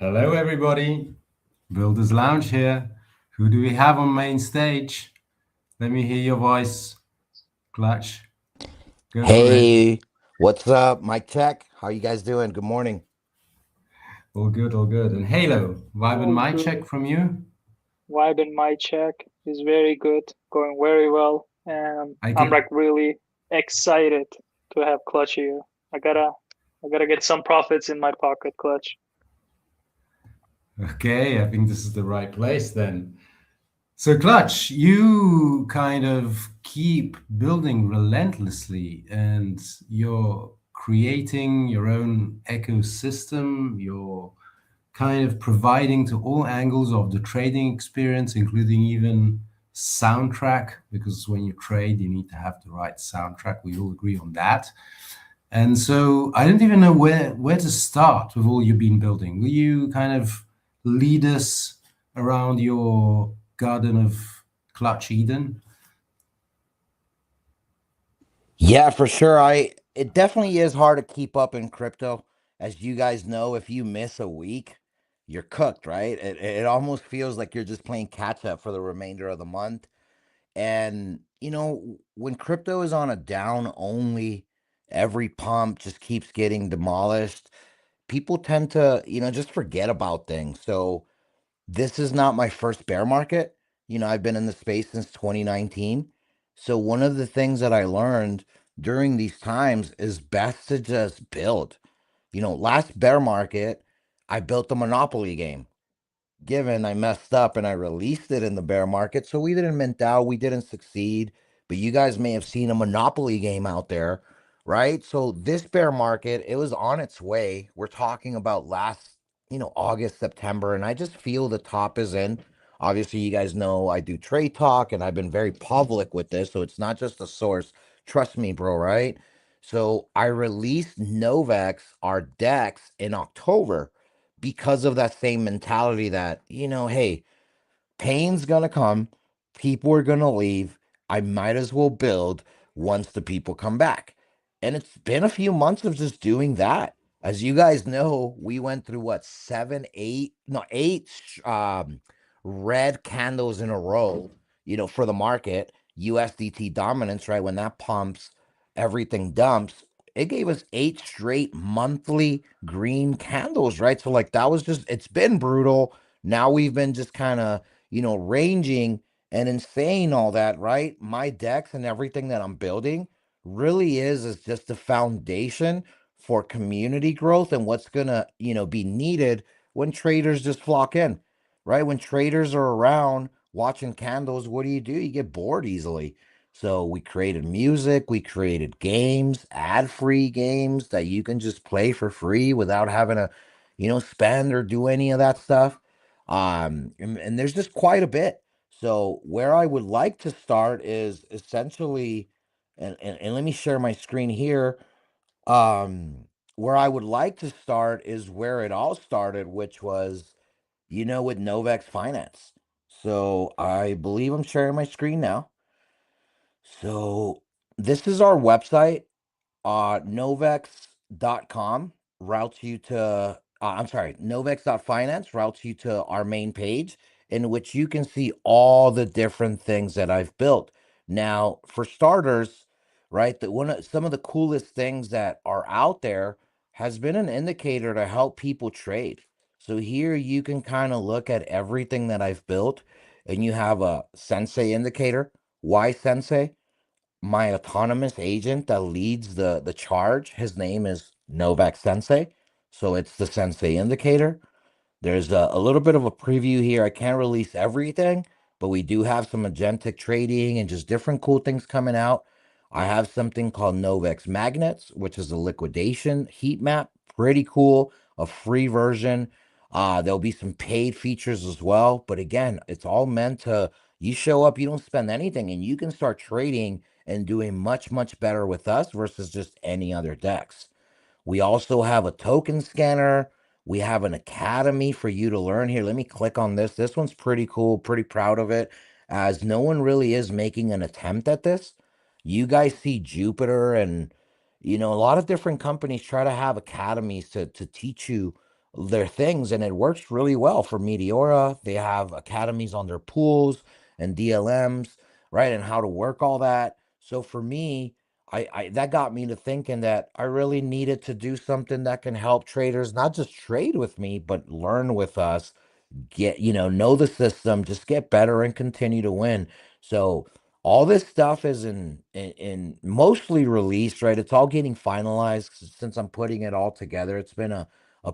Hello, everybody. Builders Lounge here. Who do we have on main stage? Let me hear your voice. Clutch. Go for it. Hey, what's up? Mike check. How you guys doing? Good morning. All good, all good. And Halo, vibe and All my check good. from you. Vibe in my check is very good, going very well, and I I'm can. like really excited to have Clutch here. I gotta, I gotta get some profits in my pocket, Clutch. Okay, I think this is the right place then. So, Clutch, you kind of keep building relentlessly and you're creating your own ecosystem. You're kind of providing to all angles of the trading experience, including even soundtrack, because when you trade, you need to have the right soundtrack. We all agree on that. And so I don't even know where to start with all you've been building. Will you kind of lead us around your garden of Clutch Eden? Yeah, for sure. It definitely is hard to keep up in crypto. As you guys know, if you miss a week, you're cooked, right? It almost feels like you're just playing catch up for the remainder of the month. And when crypto is on a down only, every pump just keeps getting demolished. People tend to, just forget about things. So this is not my first bear market. I've been in the space since 2019. So one of the things that I learned during these times is best to just build. Last bear market, I built a Monopoly game. Given I messed up and I released it in the bear market, so we didn't mint out, we didn't succeed. But you guys may have seen a Monopoly game out there, right? So this bear market, it was on its way. We're talking about last, August, September, and I just feel the top is in. Obviously, you guys know I do trade talk and I've been very public with this, so it's not just a source. Trust me, bro, right? So I released Novex, our decks, in October because of that same mentality that, hey, pain's gonna come, people are gonna leave. I might as well build once the people come back. And it's been a few months of just doing that. As you guys know, we went through what, seven, eight, no, eight red candles in a row, for the market, USDT dominance, right? When that pumps, everything dumps. It gave us eight straight monthly green candles, right? So, like, that was just, it's been brutal. Now we've been just kind of, ranging, and in saying all that, right? My decks and everything that I'm building really is just the foundation for community growth and what's gonna, be needed when traders just flock in, right? When traders are around watching candles, what do? You get bored easily. So we created music, we created games, ad-free games that you can just play for free without having to, spend or do any of that stuff. And there's just quite a bit. So where I would like to start is essentially, and let me share my screen here. Where I would like to start is where it all started, which was, with Novex Finance. So I believe I'm sharing my screen now. So this is our website. Novex.com routes you to, I'm sorry, Novex.finance routes you to our main page in which you can see all the different things that I've built. Now, for starters, right, some of the coolest things that are out there has been an indicator to help people trade. So here you can kind of look at everything that I've built, and you have a Sensei indicator. Why Sensei? My autonomous agent that leads the charge, his name is Novak Sensei. So it's the Sensei indicator. There's a little bit of a preview here. I can't release everything, but we do have some agentic trading and just different cool things coming out. I have something called Novex Magnets, which is a liquidation heat map. Pretty cool, a free version. There'll be some paid features as well. But again, it's all meant to, you show up, you don't spend anything, and you can start trading and doing much, much better with us versus just any other decks. We also have a token scanner. We have an academy for you to learn here. Let me click on this. This one's pretty cool, pretty proud of it, as no one really is making an attempt at this. You guys see Jupiter and, a lot of different companies try to have academies to teach you their things, and it works really well for Meteora. They have academies on their pools and DLMs, right? And how to work all that. So for me, I that got me to thinking that I really needed to do something that can help traders not just trade with me, but learn with us, get, know the system, just get better and continue to win. So all this stuff is in mostly released, right? It's all getting finalized since I'm putting it all together. It's been a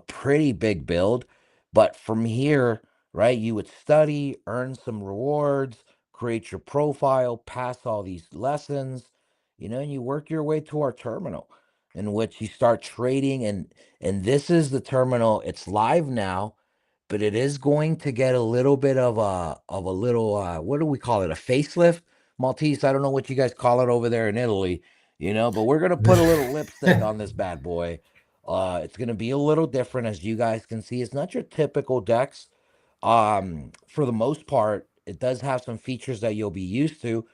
pretty big build, but from here, right, you would study, earn some rewards, create your profile, pass all these lessons, and you work your way to our terminal, in which you start trading. And this is the terminal. It's live now, but it is going to get a little bit of a little what do we call it, a facelift, Maltese. I don't know what you guys call it over there in Italy, but we're gonna put a little lipstick on this bad boy. It's gonna be a little different, as you guys can see. It's not your typical Dex. For the most part, it does have some features that you'll be used to,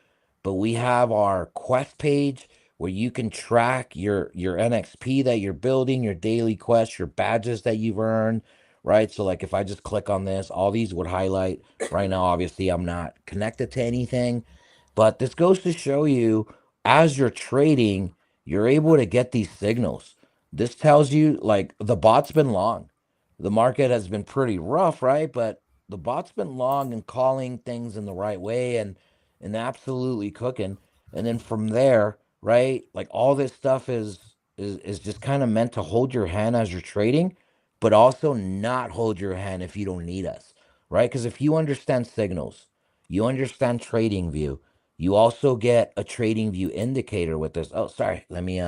but we have our quest page where you can track your NXP that you're building, your daily quests, your badges that you've earned, right? So like if I just click on this, all these would highlight. Right now, obviously, I'm not connected to anything, but this goes to show you, as you're trading, you're able to get these signals. This tells you, like, the bot's been long. The market has been pretty rough, right? But the bot's been long and calling things in the right way, and absolutely cooking. And then from there, right, like, all this stuff is just kind of meant to hold your hand as you're trading, but also not hold your hand if you don't need us, right? Because if you understand signals, you understand TradingView, you also get a TradingView indicator with this. Oh, sorry. Let me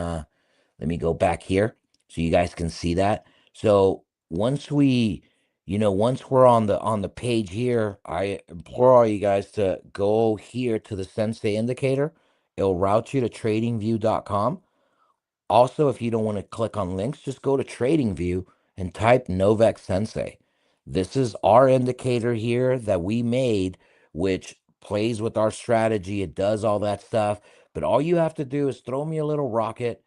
go back here so you guys can see that. So once once we're on the page here, I implore all you guys to go here to the Sensei indicator. It'll route you to tradingview.com. Also, if you don't want to click on links, just go to TradingView and type Novex Sensei. This is our indicator here that we made, which plays with our strategy. It does all that stuff. But all you have to do is throw me a little rocket,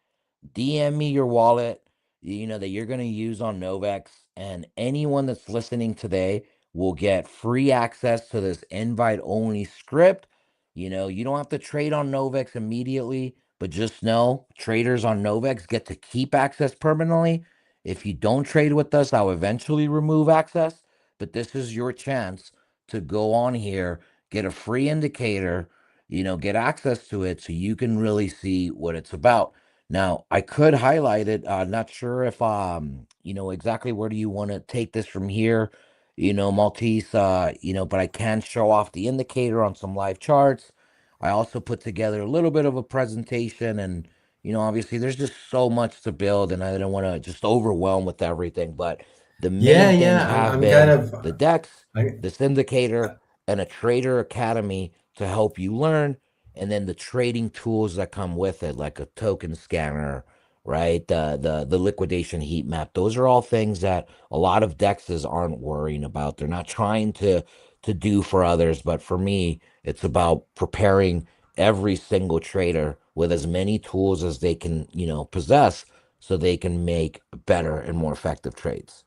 DM me your wallet, that you're going to use on Novex. And anyone that's listening today will get free access to this invite only script. You don't have to trade on Novex immediately, but just know traders on Novex get to keep access permanently. If you don't trade with us, I'll eventually remove access. But this is your chance to go on here, get a free indicator, get access to it so you can really see what it's about. Now, I could highlight it. Not sure if exactly where do you want to take this from here, Maltese, but I can show off the indicator on some live charts. I also put together a little bit of a presentation, and obviously there's just so much to build, and I don't want to just overwhelm with everything, but the Yeah, main things yeah. have I'm kind been of. the DEX, I, this indicator, and a trader academy to help you learn, and then the trading tools that come with it, like a token scanner, right? The liquidation heat map. Those are all things that a lot of dexes aren't worrying about. They're not trying to do for others, but for me, it's about preparing every single trader with as many tools as they can, possess, so they can make better and more effective trades.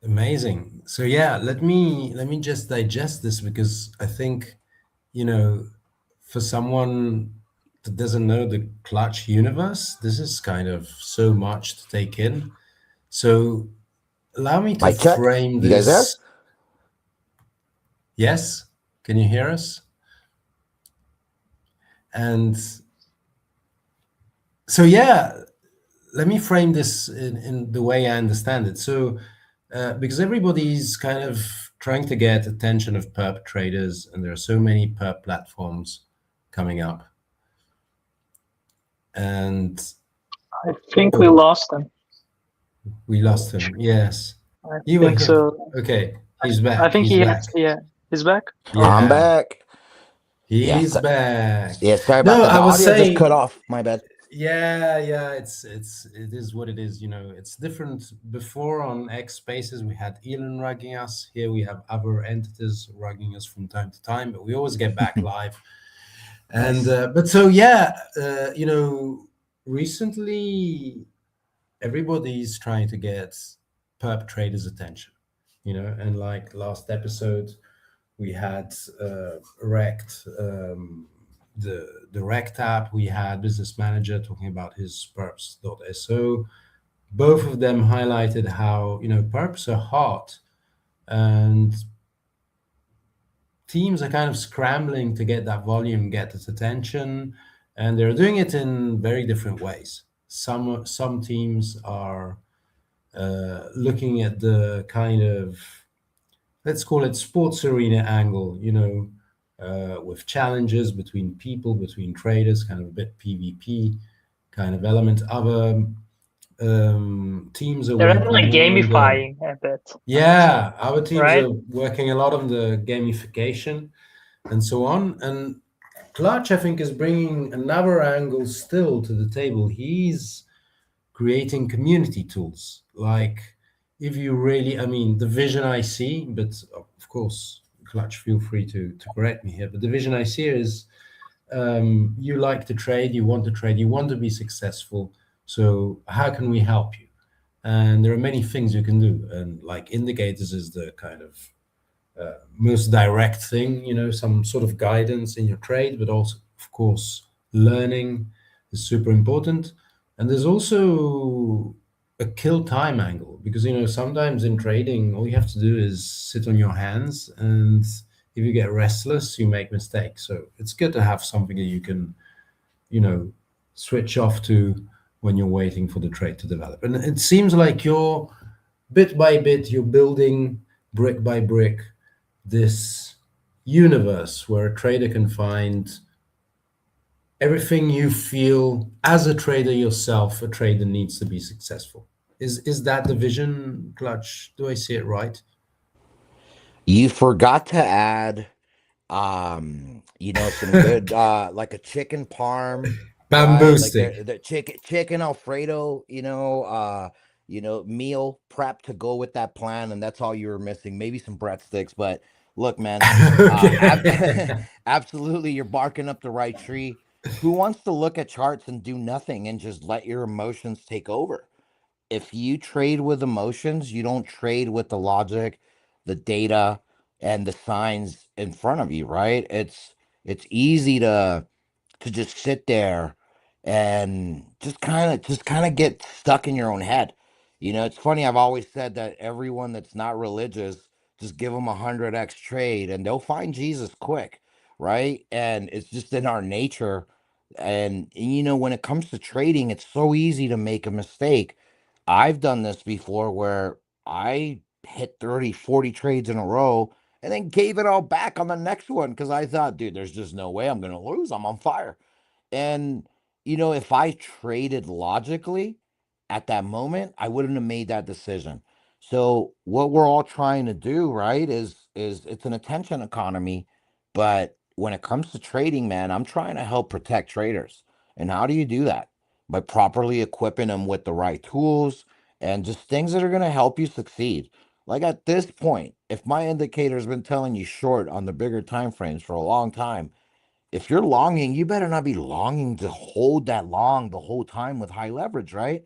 Amazing. So yeah, let me just digest this, because I think, for someone that doesn't know the clutch universe, this is kind of so much to take in. So allow me to Mic check. frame You guys there? this. Yes, can you hear us? And so yeah, let me frame this in the way I understand it. So because everybody's kind of trying to get attention of perp traders, and there are so many perp platforms coming up. And I think we lost him. we lost him. Yes. I think so. Okay, he's back. I think He's he back. has, yeah, he's back. I'm Yeah, back. he's back. Yeah, sorry about No, that. I The was audio just saying, cut off. My bad. yeah, it is what it is. It's different. Before on X Spaces, we had Elon rugging us. Here we have other entities rugging us from time to time, but we always get back live. And Nice. but so yeah, recently everybody's trying to get perp traders' attention, and like last episode, we had Rect, the Rect app, we had Business Manager talking about his perps.so. Both of them highlighted how, perps are hot and teams are kind of scrambling to get that volume, get its attention, and they're doing it in very different ways. Some teams are looking at the kind of, let's call it, sports arena angle, with challenges between people, between traders, kind of a bit PvP kind of element. Other teams are They're like working more on the, gamifying a bit. yeah, our teams Right? are working a lot on the gamification and so on. And Clutch, I think, is bringing another angle still to the table. He's creating community tools. Like, if you really, I mean, the vision I see, but of course, Clutch, feel free to correct me here. But the vision I see is, you like to trade, you want to trade, you want to be successful. So how can we help you? And there are many things you can do. And like indicators is the kind of most direct thing, some sort of guidance in your trade, but also, of course, learning is super important. And there's also a kill time angle, because, sometimes in trading, all you have to do is sit on your hands. And if you get restless, you make mistakes. So it's good to have something that you can, switch off to when you're waiting for the trade to develop. And it seems like you're bit by bit, you're building brick by brick this universe where a trader can find everything you feel as a trader yourself a trader needs to be successful. Is that the vision, Clutch? Do I see it right? You forgot to add some good like a chicken parm, right? Bamboo Like stick. the chicken alfredo, meal prep to go with that plan, and that's all you were missing. Maybe some breadsticks, but look, man, Okay. absolutely, you're barking up the right tree. Who wants to look at charts and do nothing and just let your emotions take over? If you trade with emotions, you don't trade with the logic, the data, and the signs in front of you, right? It's easy to just sit there and just kind of get stuck in your own head. It's funny, I've always said that everyone that's not religious, just give them 100x trade and they'll find Jesus quick, right? And it's just in our nature. And when it comes to trading, it's so easy to make a mistake. I've done this before where I hit 30, 40 trades in a row and then gave it all back on the next one because I thought, dude, there's just no way I'm going to lose. I'm on fire. And, if I traded logically at that moment, I wouldn't have made that decision. So what we're all trying to do, right, is it's an attention economy. But when it comes to trading, man, I'm trying to help protect traders. And how do you do that? By properly equipping them with the right tools and just things that are going to help you succeed. Like at this point, if my indicator's been telling you short on the bigger time frames for a long time, if you're longing, you better not be longing to hold that long the whole time with high leverage, right?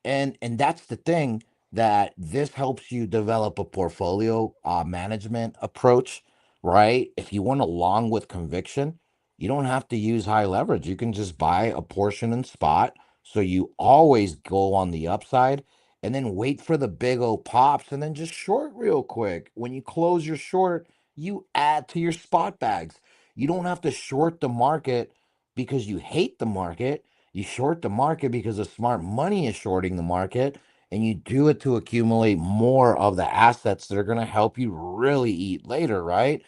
And that's the thing, that this helps you develop a portfolio management approach, right? If you want to long with conviction, you don't have to use high leverage. You can just buy a portion in spot, so you always go on the upside, and then wait for the big O pops and then just short real quick. When you close your short, you add to your spot bags. You don't have to short the market because you hate the market. You short the market because the smart money is shorting the market, and you do it to accumulate more of the assets that are going to help you really eat later, right?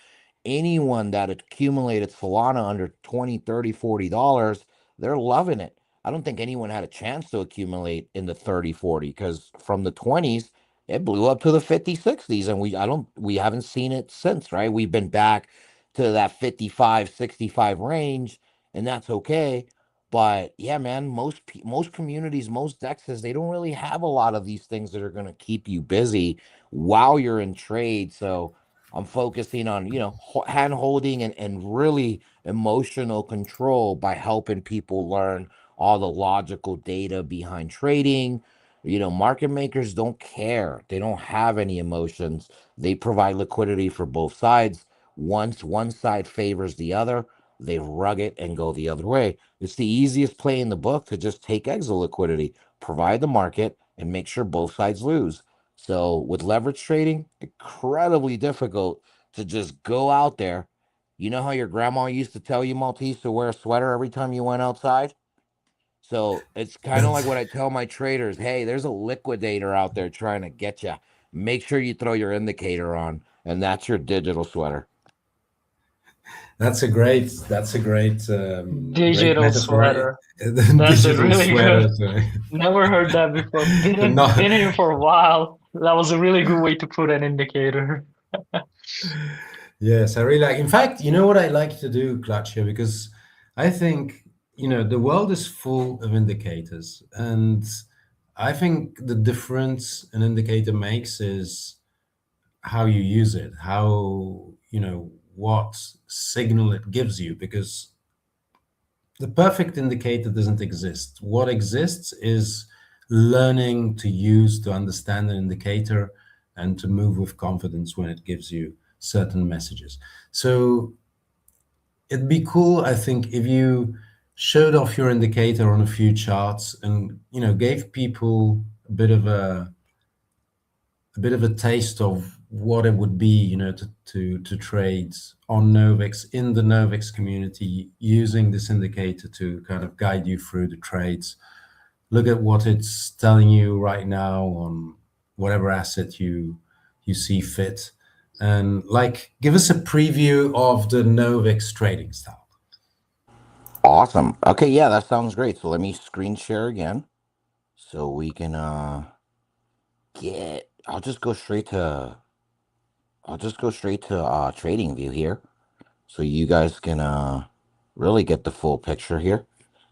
Anyone that accumulated Solana under 20, 30, $40, they're loving it. I don't think anyone had a chance to accumulate in the 30, 40, because from the 20s, it blew up to the 50, 60s, and we haven't seen it since, right? We've been back to that 55, 65 range, and that's okay. But yeah, man, most communities, most dexes, they don't really have a lot of these things that are going to keep you busy while you're in trade. So I'm focusing on, hand holding and really emotional control by helping people learn all the logical data behind trading. Market makers don't care. They don't have any emotions. They provide liquidity for both sides. Once one side favors the other, they rug it and go the other way. It's the easiest play in the book to just take exit liquidity, provide the market, and make sure both sides lose. So with leverage trading, incredibly difficult to just go out there. You know how your grandma used to tell you, Maltese, to wear a sweater every time you went outside? So it's kind of like That's what I tell my traders, hey, there's a liquidator out there trying to get you. Make sure you throw your indicator on, and that's your digital sweater. that's a great great Digital metaphor. sweater. The That's a digital really sweater. good. Never heard that before. The Been here for a while. That was a really good way to put an indicator. Yes, I really like. In fact, you know what I like to do, Clutch, here, because I think, the world is full of indicators. And I think the difference an indicator makes is how you use it, what signal it gives you, because the perfect indicator doesn't exist. What exists is learning to understand an indicator and to move with confidence when it gives you certain messages. So it'd be cool, I think, if you showed off your indicator on a few charts and gave people a bit of a taste of what it would be, to trade on Novex in the Novex community using this indicator to kind of guide you through the trades. Look at what it's telling you right now on whatever asset you see fit, and give us a preview of the Novex trading style. Awesome. Okay, yeah, that sounds great. So let me screen share again so we can get I'll just go straight to TradingView here so you guys can really get the full picture here.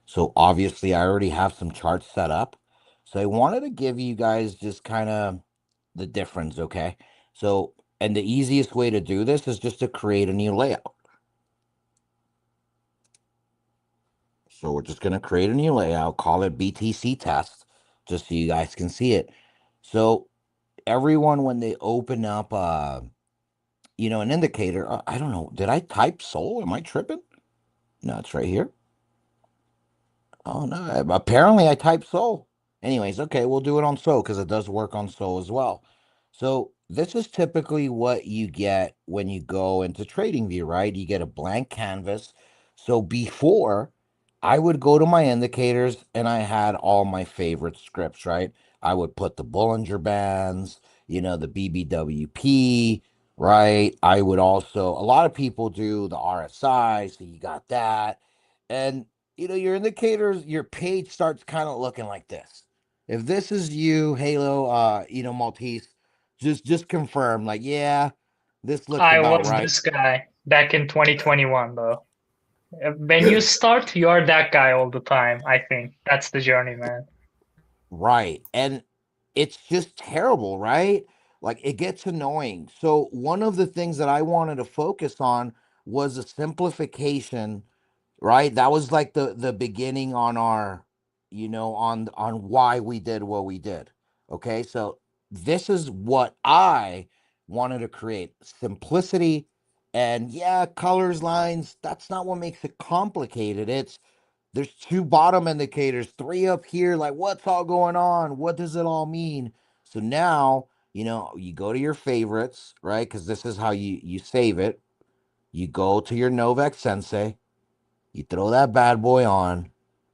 So obviously I already have some charts set up. So I wanted to give you guys just kind of the difference, okay? So, and the easiest way to do this is just to create a new layout. So we're just going to create a new layout, call it BTC test, just so you guys can see it. So everyone, when they open up, an indicator, I don't know, did I type Sol? Am I tripping? No, it's right here. Oh no, apparently I typed Sol. Anyways, okay, we'll do it on Sol because it does work on Sol as well. So this is typically what you get when you go into TradingView, right? You get a blank canvas. So before, I would go to my indicators and I had all my favorite scripts, right? I would put the Bollinger Bands, the BBWP, right? I would also, a lot of people do the RSI, so you got that. And your indicators, your page starts kind of looking like this. If this is you, Halo, Maltese, just confirm, like, yeah, this looks I about was right. this guy back in 2021, though. When you start, you are that guy all the time, I think. That's the journey, man. Right. And it's just terrible, right? Like it gets annoying. So one of the things that I wanted to focus on was a simplification, right? That was like the beginning on our, on why we did what we did. Okay? So this is what I wanted to create. Simplicity and yeah, colors, lines, that's not what makes it complicated. There's two bottom indicators, three up here. Like, what's all going on? What does it all mean? So now, you go to your favorites, right? Because this is how you save it. You go to your Novex Sensei, you throw that bad boy on,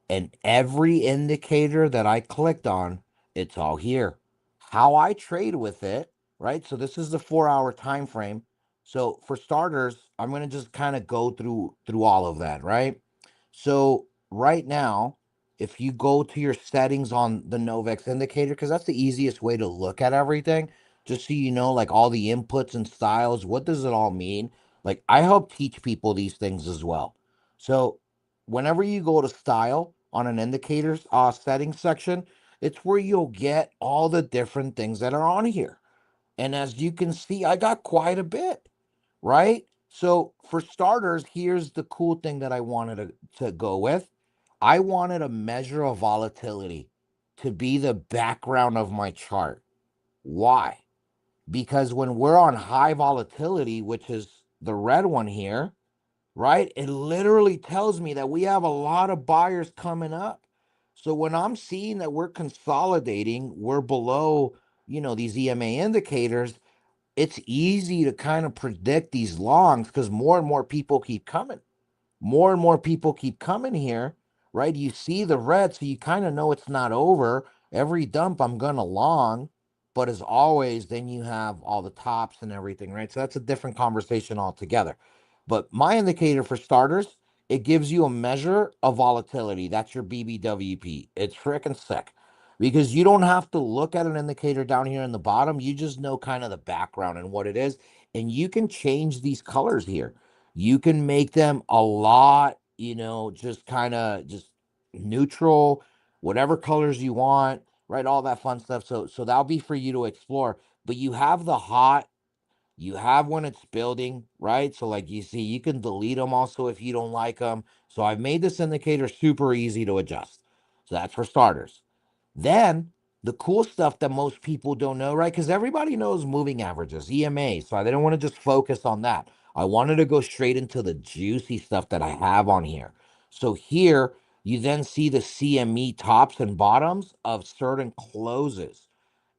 and every indicator that I clicked on, it's all here. How I trade with it, right? So this is the 4-hour time frame. So for starters, I'm going to just kind of go through all of that, right? So right now, if you go to your settings on the Novex indicator, because that's the easiest way to look at everything, just so you know, like all the inputs and styles, what does it all mean? Like I help teach people these things as well. So whenever you go to style on an indicators settings section, it's where you'll get all the different things that are on here. And as you can see, I got quite a bit, right? So for starters, here's the cool thing that I wanted to go with. I wanted a measure of volatility. to be the background of my chart. Why? Because when we're on high volatility, which is the red one here, right? It literally tells me that we have a lot of buyers coming up. So when I'm seeing that we're consolidating, we're below, these EMA indicators, it's easy to kind of predict these longs because more and more people keep coming. More and more people keep coming here, right? You see the red, so you kind of know it's not over. Every dump I'm going to long, but as always, then you have all the tops and everything, right? So that's a different conversation altogether. But my indicator for starters, it gives you a measure of volatility. That's your BBWP. It's freaking sick because you don't have to look at an indicator down here in the bottom. You just know kind of the background and what it is. And you can change these colors here. You can make them a lot, just kind of just neutral, whatever colors you want, right? All that fun stuff. So that'll be for you to explore. But you have the hot, you have when it's building, right? So like you see, you can delete them also if you don't like them. So I've made this indicator super easy to adjust. So that's for starters. Then the cool stuff that most people don't know, right? Because everybody knows moving averages, EMA. So I didn't want to just focus on that. I wanted to go straight into the juicy stuff that I have on here. So here you then see the CME tops and bottoms of certain closes.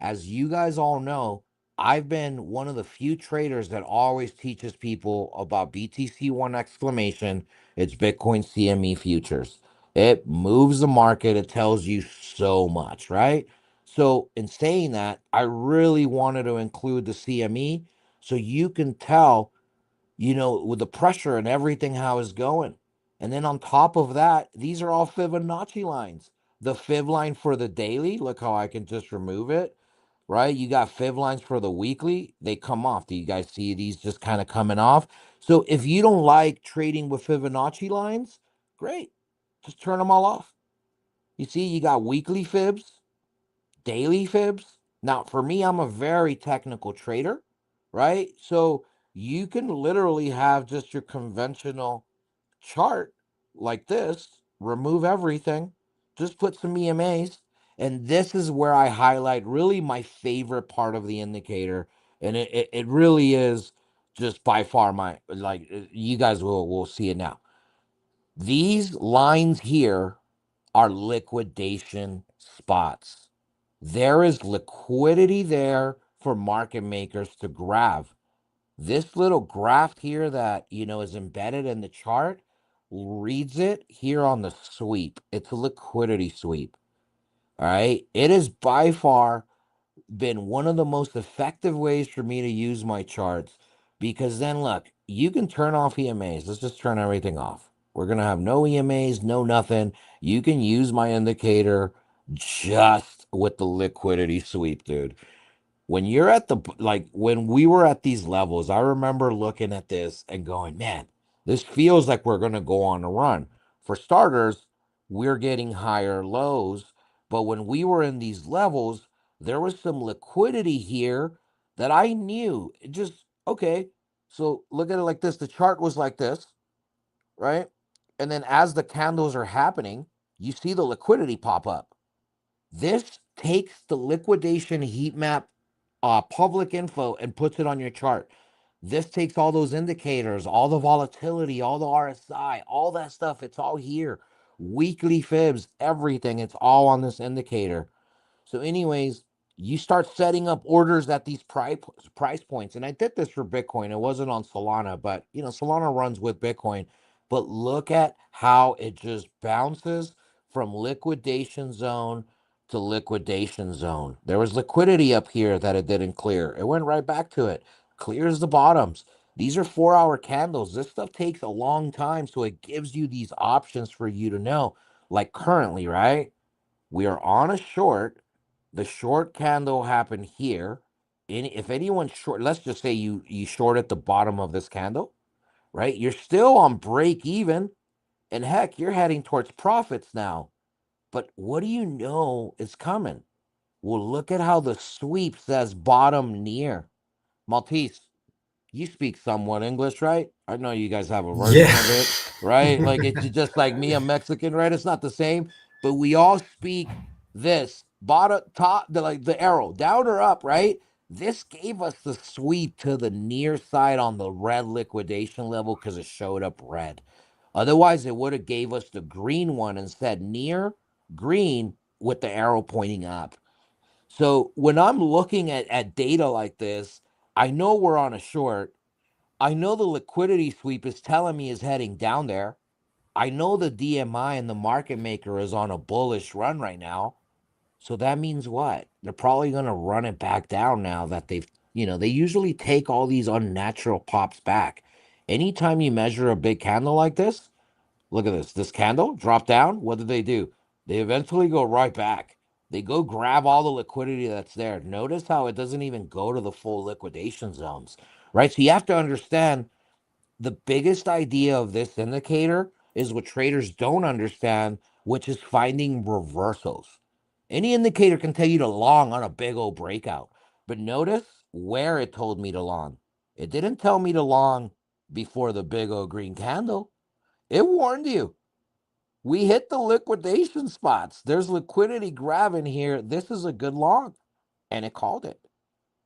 As you guys all know, I've been one of the few traders that always teaches people about BTC1 exclamation. It's Bitcoin CME futures. It moves the market. It tells you so much, right? So in saying that, I really wanted to include the CME so you can tell, with the pressure and everything, how it's going. And then on top of that, these are all Fibonacci lines. The fib line for the daily, look how I can just remove it, right? You got fib lines for the weekly. They come off. Do you guys see these just kind of coming off? So if you don't like trading with Fibonacci lines, great. Just turn them all off. You see, you got weekly fibs, daily fibs. Now, for me, I'm a very technical trader, right? So you can literally have just your conventional chart like this, remove everything, just put some EMAs. And this is where I highlight really my favorite part of the indicator. And it really is just by far my, like, you guys will see it now. These lines here are liquidation spots. There is liquidity there for market makers to grab. This little graph here that, is embedded in the chart reads it here on the sweep. It's a liquidity sweep. All right. It has by far been one of the most effective ways for me to use my charts because then look, you can turn off EMAs. Let's just turn everything off. We're going to have no EMAs, no nothing. You can use my indicator just with the liquidity sweep, dude. When you're at when we were at these levels, I remember looking at this and going, man, this feels like we're going to go on a run. For starters, we're getting higher lows. But when we were in these levels, there was some liquidity here that I knew. It just, okay. So look at it like this. The chart was like this, right? And then as the candles are happening, you see the liquidity pop up. This takes the liquidation heat map public info and puts it on your chart. This takes all those indicators, all the volatility, all the RSI, all that stuff. It's all here. Weekly fibs, everything. It's all on this indicator. So anyways, you start setting up orders at these price points. And I did this for Bitcoin. It wasn't on Solana, but Solana runs with Bitcoin. But look at how it just bounces from liquidation zone to liquidation zone. There was liquidity up here that it didn't clear. It went right back to it. Clears the bottoms. These are 4-hour candles. This stuff takes a long time. So it gives you these options for you to know. Like currently, right? We are on a short. The short candle happened here. If anyone's short, let's just say you short at the bottom of this candle, right? You're still on break even. And heck, you're heading towards profits now. But what do you know is coming? Well, look at how the sweep says bottom near. Maltese, you speak somewhat English, right? I know you guys have a version Yeah. of it, right? Like it's just like me, a Mexican, right? It's not the same, but we all speak this bottom, top, the arrow, down or up, right? This gave us the sweep to the near side on the red liquidation level because it showed up red. Otherwise, it would have gave us the green one and said near green with the arrow pointing up. So when I'm looking at data like this, I know we're on a short. I know the liquidity sweep is telling me is heading down there. I know the DMI and the market maker is on a bullish run right now. So that means what? They're probably going to run it back down now that they've, they usually take all these unnatural pops back. Anytime you measure a big candle like this, look at this candle drop down. What do? They eventually go right back. They go grab all the liquidity that's there. Notice how it doesn't even go to the full liquidation zones, right? So you have to understand the biggest idea of this indicator is what traders don't understand, which is finding reversals. Any indicator can tell you to long on a big old breakout, but notice where it told me to long. It didn't tell me to long before the big old green candle. It warned you. We hit the liquidation spots. There's liquidity grabbing here. This is a good long. And it called it.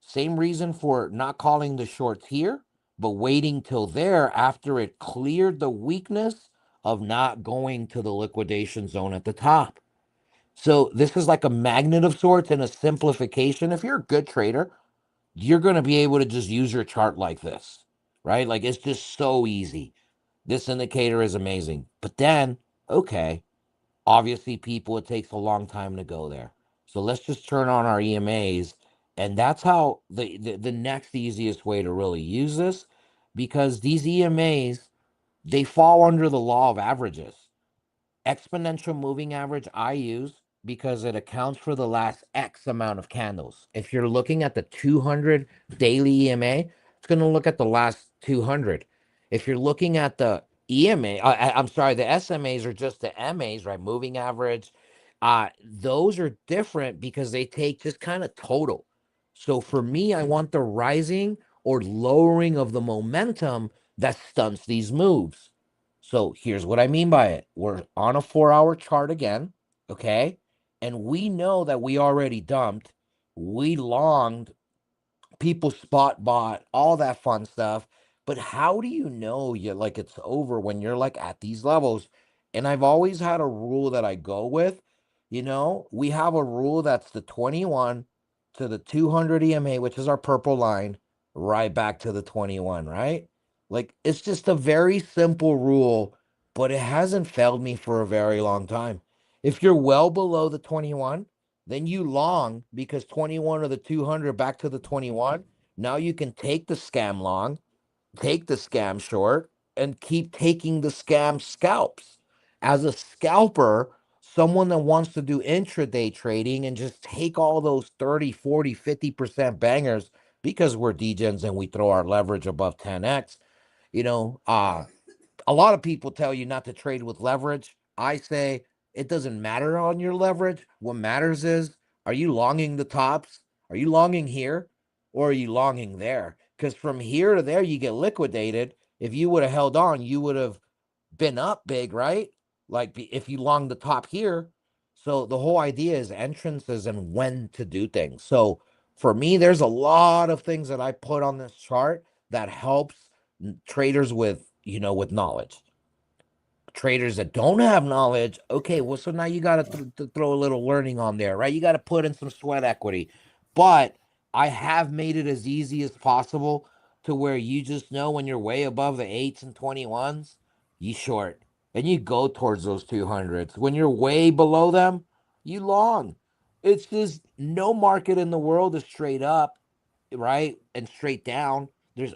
Same reason for not calling the shorts here, but waiting till there after it cleared the weakness of not going to the liquidation zone at the top. So this is like a magnet of sorts and a simplification. If you're a good trader, you're going to be able to just use your chart like this, right? Like it's just so easy. This indicator is amazing. But then, okay, obviously people, it takes a long time to go there. So let's just turn on our EMAs. And that's how the next easiest way to really use this, because these EMAs, they fall under the law of averages. Exponential moving average I use because it accounts for the last X amount of candles. If you're looking at the 200 daily EMA, it's going to look at the last 200. If you're looking at the EMA, I'm sorry, the SMAs are just the MAs, right? Moving average. Those are different because they take just kind of total. So for me, I want the rising or lowering of the momentum that stunts these moves. So here's what I mean by it. We're on a 4-hour chart again, okay? And we know that we already dumped. We longed, people spot bought, all that fun stuff. But how do you know you like it's over when you're like at these levels? And I've always had a rule that I go with. We have a rule that's the 21 to the 200 EMA, which is our purple line, right back to the 21, right? Like it's just a very simple rule, but it hasn't failed me for a very long time. If you're well below the 21, then you long because 21 or the 200 back to the 21. Now you can take the scam long, take the scam short, and keep taking the scam scalps. As a scalper, someone that wants to do intraday trading and just take all those 30, 40, 50% bangers because we're degens and we throw our leverage above 10x, you know, uh, a lot of people tell you not to trade with leverage. I say it doesn't matter on your leverage. What matters is, are you longing the tops? Are you longing here or are you longing there? Because from here to there, you get liquidated. If you would have held on, you would have been up big, right? Like if you long the top here. So the whole idea is entrances and when to do things. So for me, there's a lot of things that I put on this chart that helps traders with knowledge. Traders that don't have knowledge, okay, well, so now you got to throw a little learning on there, right? You got to put in some sweat equity. But I have made it as easy as possible to where you just know when you're way above the 8s and 21s, you short and you go towards those 200s. When you're way below them, you long. It's just no market in the world is straight up, right? And straight down.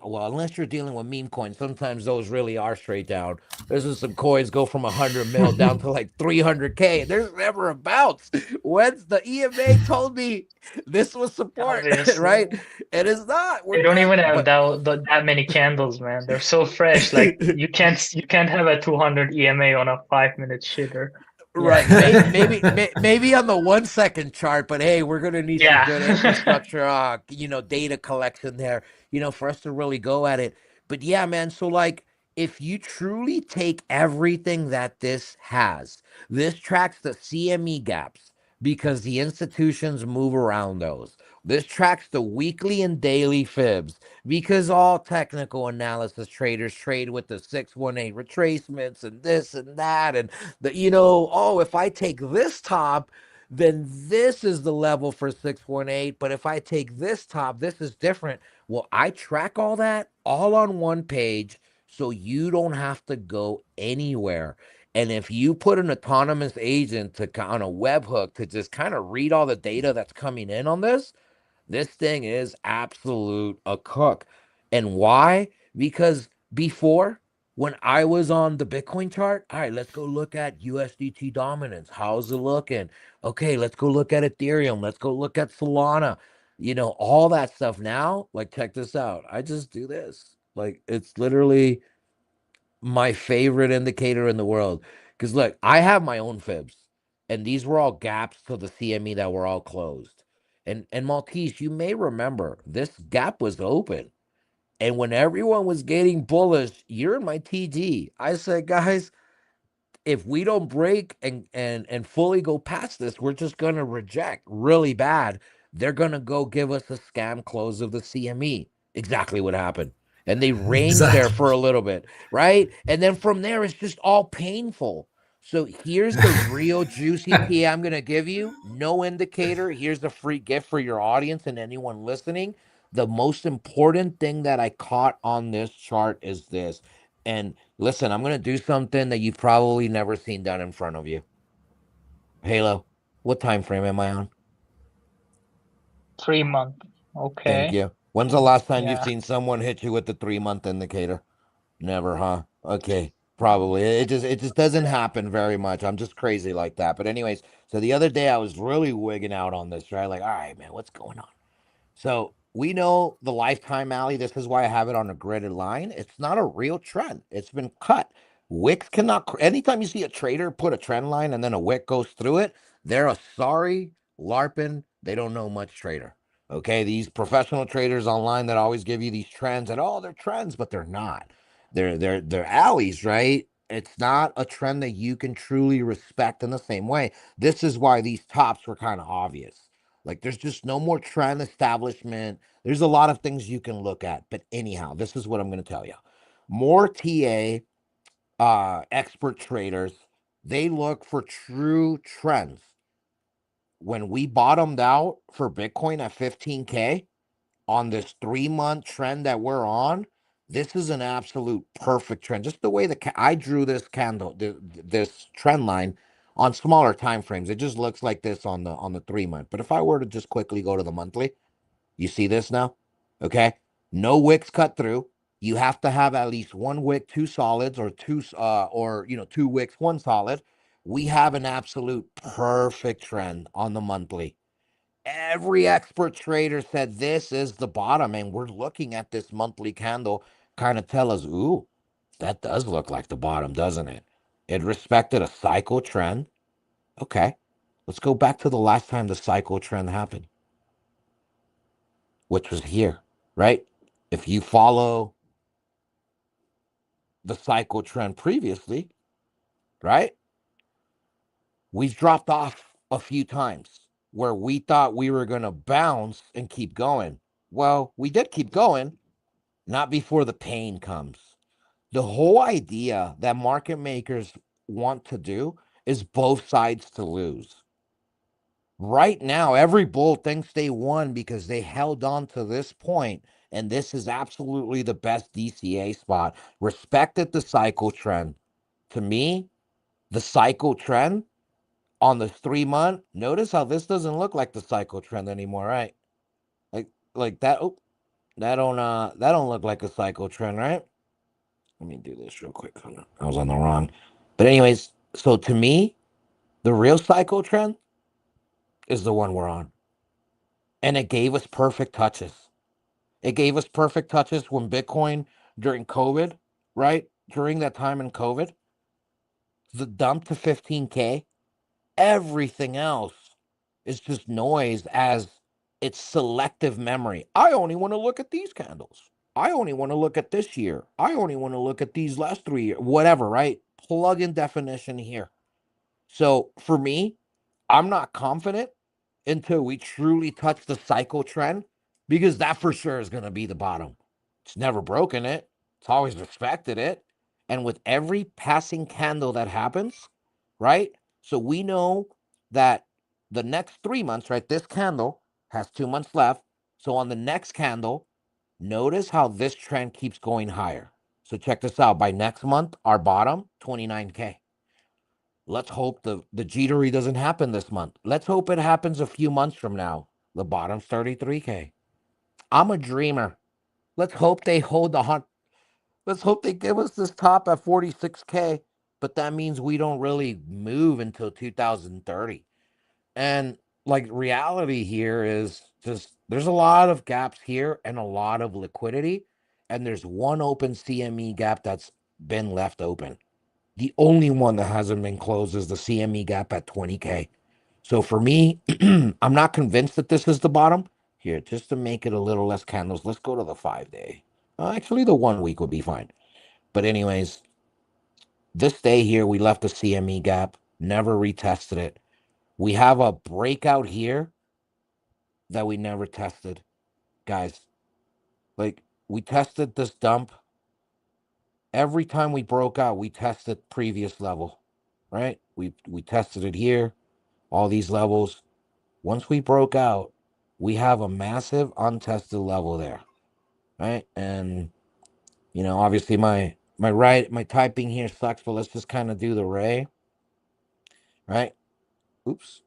Unless you're dealing with meme coins, sometimes those really are straight down. There's some coins go from 100 mil down to like 300K. There's never a bounce. When's the EMA told me this was support, Obviously. right? And it's not. We're They don't even good. have But that many candles, man. They're so fresh. Like you can't have a 200 EMA on a 5-minute shitter. right, Yeah. maybe on the 1 second chart, but hey, we're gonna need some good Yeah. infrastructure, data collection there, for us to really go at it. But yeah, man, so like if you truly take everything that this has, this tracks the CME gaps, because the institutions move around those. This tracks the weekly and daily fibs because all technical analysis traders trade with the 618 retracements and this and that. And oh, if I take this top, then this is the level for 618. But if I take this top, this is different. Well, I track all that all on one page so you don't have to go anywhere. And if you put an autonomous agent on a webhook to just kind of read all the data that's coming in on this thing is absolute a cook. And why? Because before, when I was on the Bitcoin chart, all right, let's go look at USDT dominance. How's it looking? Okay, let's go look at Ethereum. Let's go look at Solana. All that stuff now, like, check this out. I just do this. Like, it's literally my favorite indicator in the world. Because look, I have my own fibs, and these were all gaps to the CME that were all closed. And Maltese, you may remember this gap was open. And when everyone was getting bullish, you're in my TG. I said, guys, if we don't break and fully go past this, we're just gonna reject really bad. They're gonna go give us a scam close of the CME. Exactly what happened. And they ranged there for a little bit, right? And then from there, it's just all painful. So here's the real juicy tea I'm gonna give you. No indicator. Here's the free gift for your audience and anyone listening. The most important thing that I caught on this chart is this. And listen, I'm going to do something that you've probably never seen done in front of you. Halo, what time frame am I on? 3 month. Thank Okay. you. When's the last time you've Yeah. seen someone hit you with the 3-month indicator? Never, huh? Okay, probably. It just doesn't happen very much. I'm just crazy like that. But anyways, so the other day I was really wigging out on this, right? Like, all right, man, what's going on? So we know the lifetime alley. This is why I have it on a gridded line. It's not a real trend. It's been cut. Wicks cannot. Anytime you see a trader put a trend line and then a wick goes through it, they're a sorry larpin. They don't know much trader. Okay, these professional traders online that always give you these trends and they're trends, but they're not. They're alleys, right? It's not a trend that you can truly respect in the same way. This is why these tops were kind of obvious. Like, there's just no more trend establishment. There's a lot of things you can look at. But anyhow, this is what I'm going to tell you. More TA expert traders, they look for true trends. When we bottomed out for Bitcoin at 15K on this 3-month trend that we're on, this is an absolute perfect trend. Just the way I drew this candle, this trend line on smaller time frames, it just looks like this on the 3-month. But if I were to just quickly go to the monthly, you see this now? Okay. No wicks cut through. You have to have at least one wick, two solids, or two wicks, one solid. We have an absolute perfect trend on the monthly. Every expert trader said this is the bottom, and we're looking at this monthly candle kind of tell us, ooh, that does look like the bottom, doesn't it? It respected a cycle trend. Okay, let's go back to the last time the cycle trend happened, which was here, right? If you follow the cycle trend previously, right, we've dropped off a few times where we thought we were going to bounce and keep going. Well, we did keep going, not before the pain comes. The whole idea that market makers want to do is both sides to lose. Right now, every bull thinks they won because they held on to this point, and this is absolutely the best DCA spot. Respected the cycle trend. To me, the cycle trend on the 3-month, notice how this doesn't look like the cycle trend anymore, right? Like that. Oh, that don't look like a cycle trend, right? Let me do this real quick. I was on the wrong. But anyways, so to me, the real cycle trend is the one we're on. And it gave us perfect touches. It gave us perfect touches when Bitcoin during COVID, right? During that time in COVID, the dump to 15K, everything else is just noise as it's selective memory. I only want to look at these candles. I only want to look at this year. I only want to look at these last 3 years, whatever, right? Plug in definition here. So for me, I'm not confident until we truly touch the cycle trend, because that for sure is going to be the bottom. It's never broken it. It's always respected it. And with every passing candle that happens, right? So we know that the next 3 months, right? This candle has 2 months left. So on the next candle, notice how this trend keeps going higher. So check this out. By next month, our bottom, 29K. Let's hope the jittery doesn't happen this month. Let's hope it happens a few months from now. The bottom's 33K. I'm a dreamer. Let's hope they hold the hunt. Let's hope they give us this top at 46K. But that means we don't really move until 2030. And like reality here is just there's a lot of gaps here and a lot of liquidity. And there's one open CME gap that's been left open. The only one that hasn't been closed is the CME gap at 20K. So for me, I'm not convinced that this is the bottom. Here, just to make it a little less candles, let's go to the 5-day. Actually, the 1 week would be fine. But anyways, this day here, we left the CME gap, never retested it. We have a breakout here that we never tested. Guys, like we tested this dump. Every time we broke out, we tested previous level, right? We tested it here, all these levels. Once we broke out, we have a massive untested level there, right? And obviously my typing here sucks, but let's just kind of do the ray, right? Oops.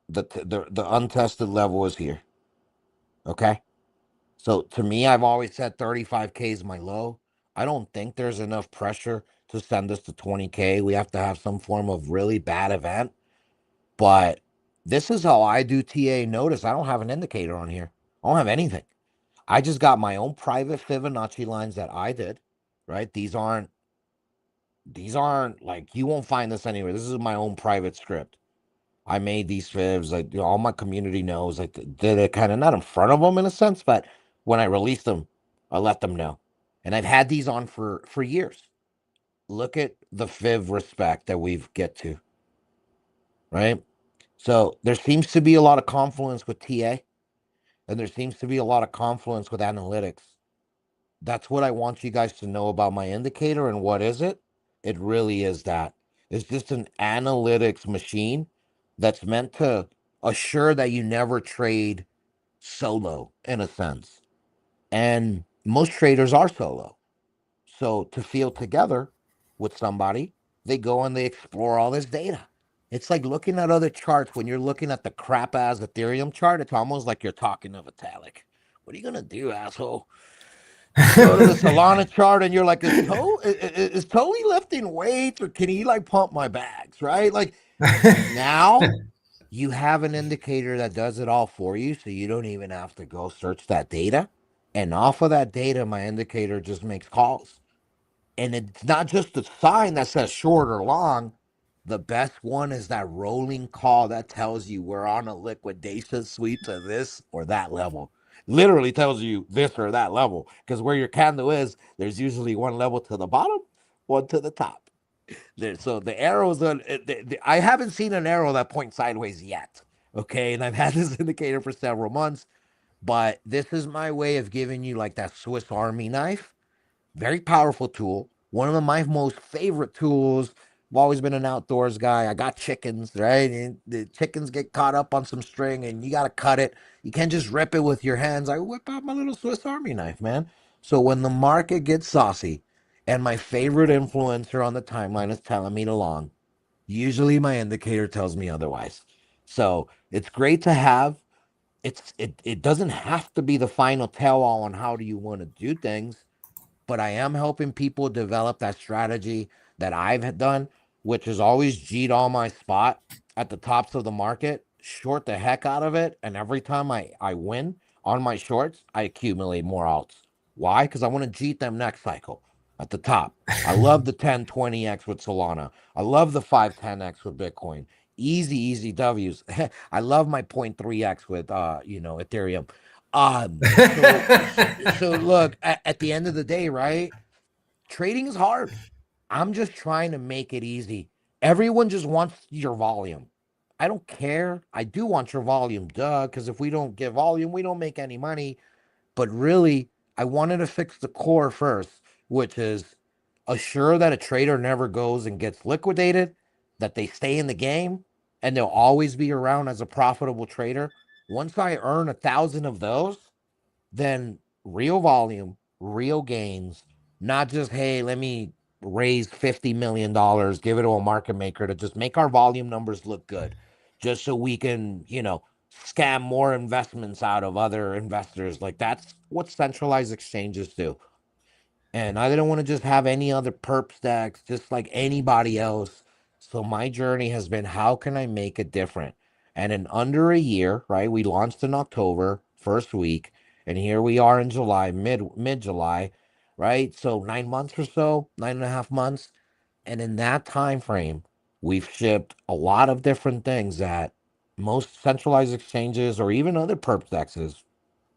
The untested level is here. Okay? So to me, I've always said 35K is my low. I don't think there's enough pressure to send us to 20K. We have to have some form of really bad event. But this is how I do TA. Notice I don't have an indicator on here. I don't have anything. I just got my own private Fibonacci lines that I did, right? These aren't like, you won't find this anywhere. This is my own private script. I made these fibs, like all my community knows. I did it kind of not in front of them in a sense, but when I released them, I let them know. And I've had these on for years. Look at the fib respect that we've get to, right? So there seems to be a lot of confluence with TA, and there seems to be a lot of confluence with analytics. That's what I want you guys to know about my indicator. And what is it? It really is that. It's just an analytics machine that's meant to assure that you never trade solo, in a sense. And most traders are solo. So to feel together with somebody, they go and they explore all this data. It's like looking at other charts. When you're looking at the crap ass Ethereum chart, it's almost like you're talking to Vitalik. What are you gonna do, asshole? Go to the Solana chart and you're like, is Toby lifting weights, or can he like pump my bags, right? Like now you have an indicator that does it all for you, so you don't even have to go search that data. And off of that data, my indicator just makes calls. And it's not just a sign that says short or long. The best one is that rolling call that tells you we're on a liquidation sweep to this or that level. Literally tells you this or that level, because where your candle is, there's usually one level to the bottom, one to the top. So the arrows on, I haven't seen an arrow that points sideways yet. Okay, and I've had this indicator for several months, but this is my way of giving you like that Swiss Army knife. Very powerful tool. One of my most favorite tools. I've always been an outdoors guy. I got chickens, right? And the chickens get caught up on some string and you got to cut it. You can't just rip it with your hands. I whip out my little Swiss Army knife, man. So when the market gets saucy and my favorite influencer on the timeline is telling me to long, usually my indicator tells me otherwise. So it's great to have. It doesn't have to be the final tell all on how do you want to do things, but I am helping people develop that strategy that I've done, which is always G'd all my spot at the tops of the market, short the heck out of it. And every time I win on my shorts, I accumulate more alts. Why? Because I want to G them next cycle at the top. I love the 1020x with Solana. I love the 510x with Bitcoin. Easy W's. I love my 0.3x with Ethereum. So look, at the end of the day, right? Trading is hard. I'm just trying to make it easy. Everyone just wants your volume. I don't care. I do want your volume, duh, because if we don't get volume, we don't make any money. But really, I wanted to fix the core first, which is assure that a trader never goes and gets liquidated, that they stay in the game, and they'll always be around as a profitable trader. Once I earn 1,000 of those, then real volume, real gains, not just, hey, let me raise $50 million, give it to a market maker to just make our volume numbers look good, just so we can, scam more investments out of other investors. Like that's what centralized exchanges do. And I didn't want to just have any other perp stacks, just like anybody else. So my journey has been, how can I make it different? And in under a year, right? We launched in October, first week, and here we are in July, mid July, right? So 9 months or so, 9.5 months. And in that time frame, we've shipped a lot of different things that most centralized exchanges or even other perp stacks,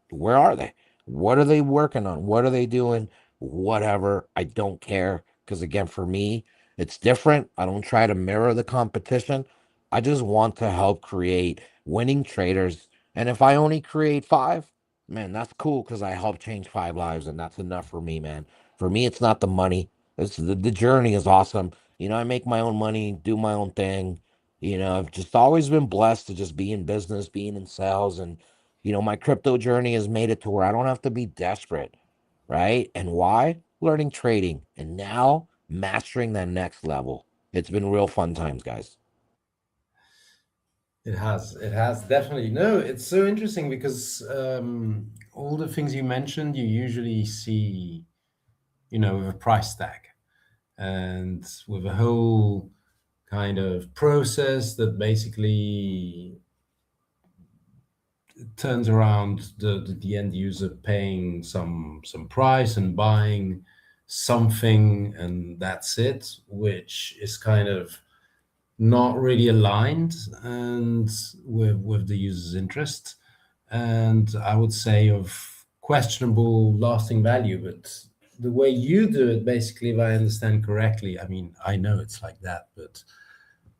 where are they? What are they working on? What are they doing? Whatever. I don't care. Because again, for me, it's different. I don't try to mirror the competition. I just want to help create winning traders. And if I only create five, man, that's cool because I help change 5 lives. And that's enough for me, man. For me, it's not the money. It's the journey is awesome. I make my own money, do my own thing. I've just always been blessed to just be in business, being in sales, and my crypto journey has made it to where I don't have to be desperate, right? And why? Learning trading and now mastering that next level. It's been real fun times, guys. It has. It has definitely. No, it's so interesting because all the things you mentioned, you usually see, with a price tag and with a whole kind of process that basically turns around the end user paying some price and buying something, and that's it, which is kind of not really aligned and with the user's interest, and I would say of questionable lasting value. But the way you do it, basically, if I understand correctly, I mean, I know it's like that, but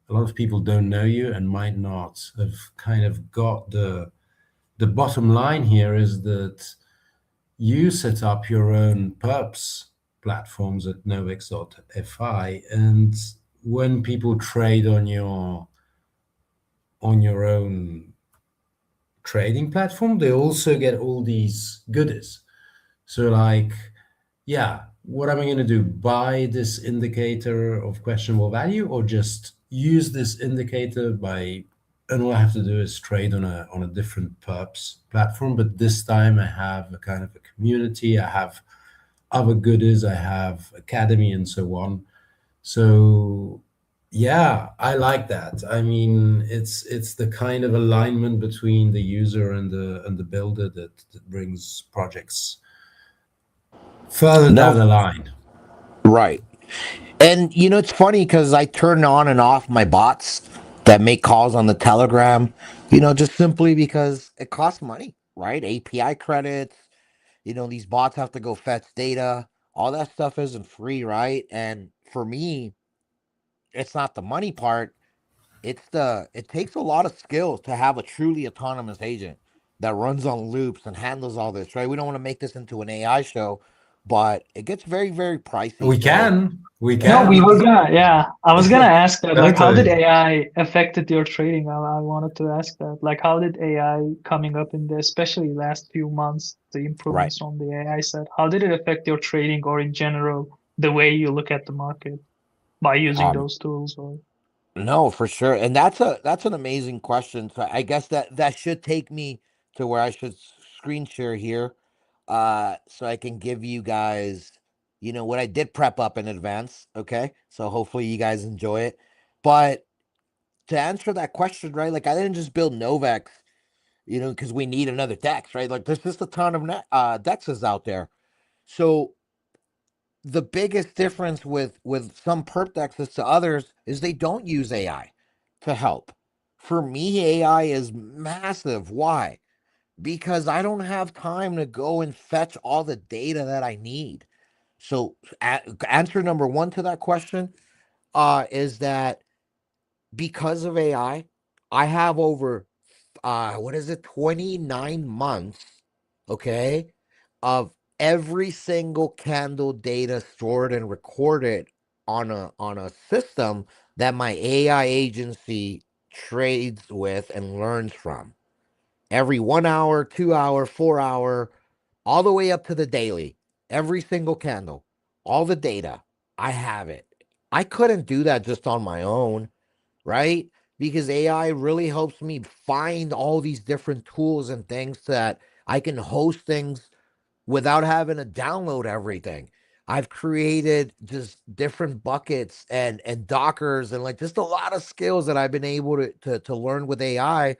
a lot of people don't know you and might not have kind of got the bottom line here is that you set up your own perps platforms at Novex.fi, and when people trade on your own trading platform, they also get all these goodies. So like, yeah, what am I going to do? Buy this indicator of questionable value, or just use this indicator by, and all I have to do is trade on a different perps platform, but this time I have a kind of a community, I have other goodies, I have academy and so on. So yeah, I like that. I mean, it's the kind of alignment between the user and the builder that brings projects further down No, the line. right. And it's funny because I turn on and off my bots that make calls on the Telegram, just simply because it costs money, right? API credits, these bots have to go fetch data. All that stuff isn't free, right? And for me, it's not the money part. It takes a lot of skills to have a truly autonomous agent that runs on loops and handles all this, right? We don't want to make this into an AI show, but it gets very, very pricey. We So can, we No, we can. were gonna, yeah. I was gonna ask that, like, how did Totally. AI affected your trading? I wanted to ask that. Like, how did AI coming up in the, especially last few months, the right. improvements on the AI side, how did it affect your trading or in general, the way you look at the market by using Um those tools? Or no, for sure. And that's an amazing question. So I guess that should take me to where I should screen share here. So I can give you guys, what I did prep up in advance. Okay. So hopefully you guys enjoy it. But to answer that question, right? Like I didn't just build Novex, because we need another Dex, right? Like there's just a ton of Dexes out there. So the biggest difference with some perp Dexes to others is they don't use AI to help. For me, AI is massive. Why? Because I don't have time to go and fetch all the data that I need. So, answer number one to that question is that because of AI, I have over 29 months, okay, of every single candle data stored and recorded on a system that my AI agency trades with and learns from. Every 1 hour, 2 hour, 4 hour, all the way up to the daily, every single candle, all the data, I have it. I couldn't do that just on my own, right? Because AI really helps me find all these different tools and things that I can host things without having to download everything. I've created just different buckets and Dockers and like just a lot of skills that I've been able to learn with AI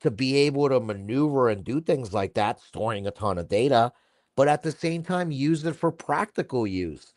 to be able to maneuver and do things like that, storing a ton of data, but at the same time use it for practical use,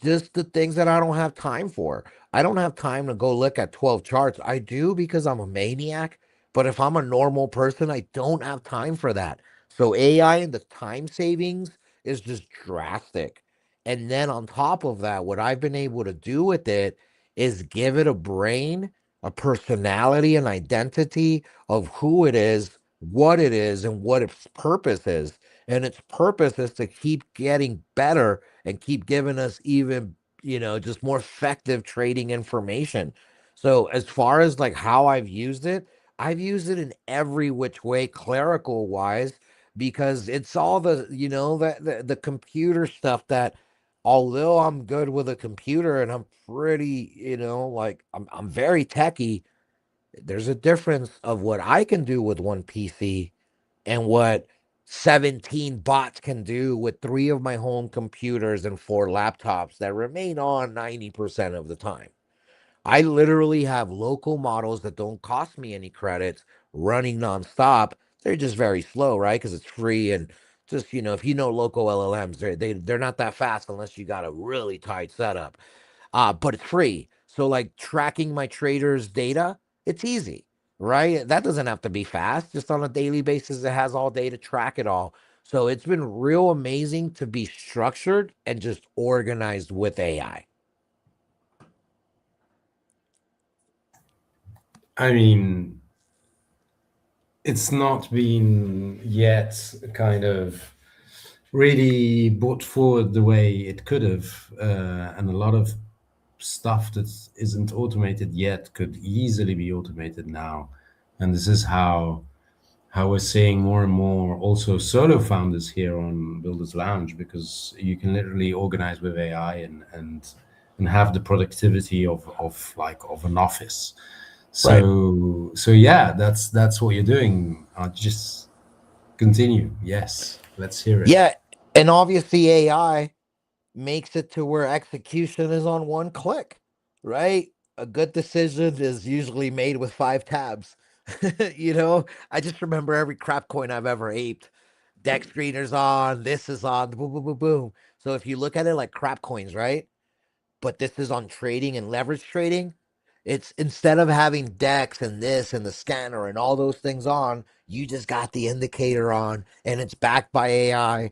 just the things that I don't have time for. I don't have time to go look at 12 charts. I do because I'm a maniac, but if I'm a normal person, I don't have time for that. So AI and the time savings is just drastic. And then on top of that, what I've been able to do with it is give it a brain, a personality, an identity of who it is, and what its purpose is. And its purpose is to keep getting better and keep giving us even, just more effective trading information. So as far as like how I've used it in every which way, clerical wise, because it's all the computer stuff that, although I'm good with a computer and I'm pretty, like I'm very techie, there's a difference of what I can do with one PC and what 17 bots can do with 3 of my home computers and 4 laptops that remain on 90% of the time. I literally have local models that don't cost me any credits running nonstop. They're just very slow, right? Because it's free and just, if you know local LLMs, they're not that fast unless you got a really tight setup. But it's free. So like tracking my traders' data, it's easy, right? That doesn't have to be fast. Just on a daily basis, it has all day to track it all. So it's been real amazing to be structured and just organized with AI. I mean, it's not been yet kind of really brought forward the way it could have, and a lot of stuff that isn't automated yet could easily be automated now. And this is how we're seeing more and more also solo founders here on Builders Lounge, because you can literally organize with AI and have the productivity of an office. Right. So yeah, that's what you're doing. Just continue. Yes, let's hear it. Yeah. And obviously, AI makes it to where execution is on one click, right? A good decision is usually made with 5 tabs. I just remember every crap coin I've ever aped. Deck screener's on, this is on, boom, boom, boom, boom. So if you look at it like crap coins, right? But this is on trading and leverage trading. It's instead of having decks and this and the scanner and all those things on, you just got the indicator on and it's backed by AI,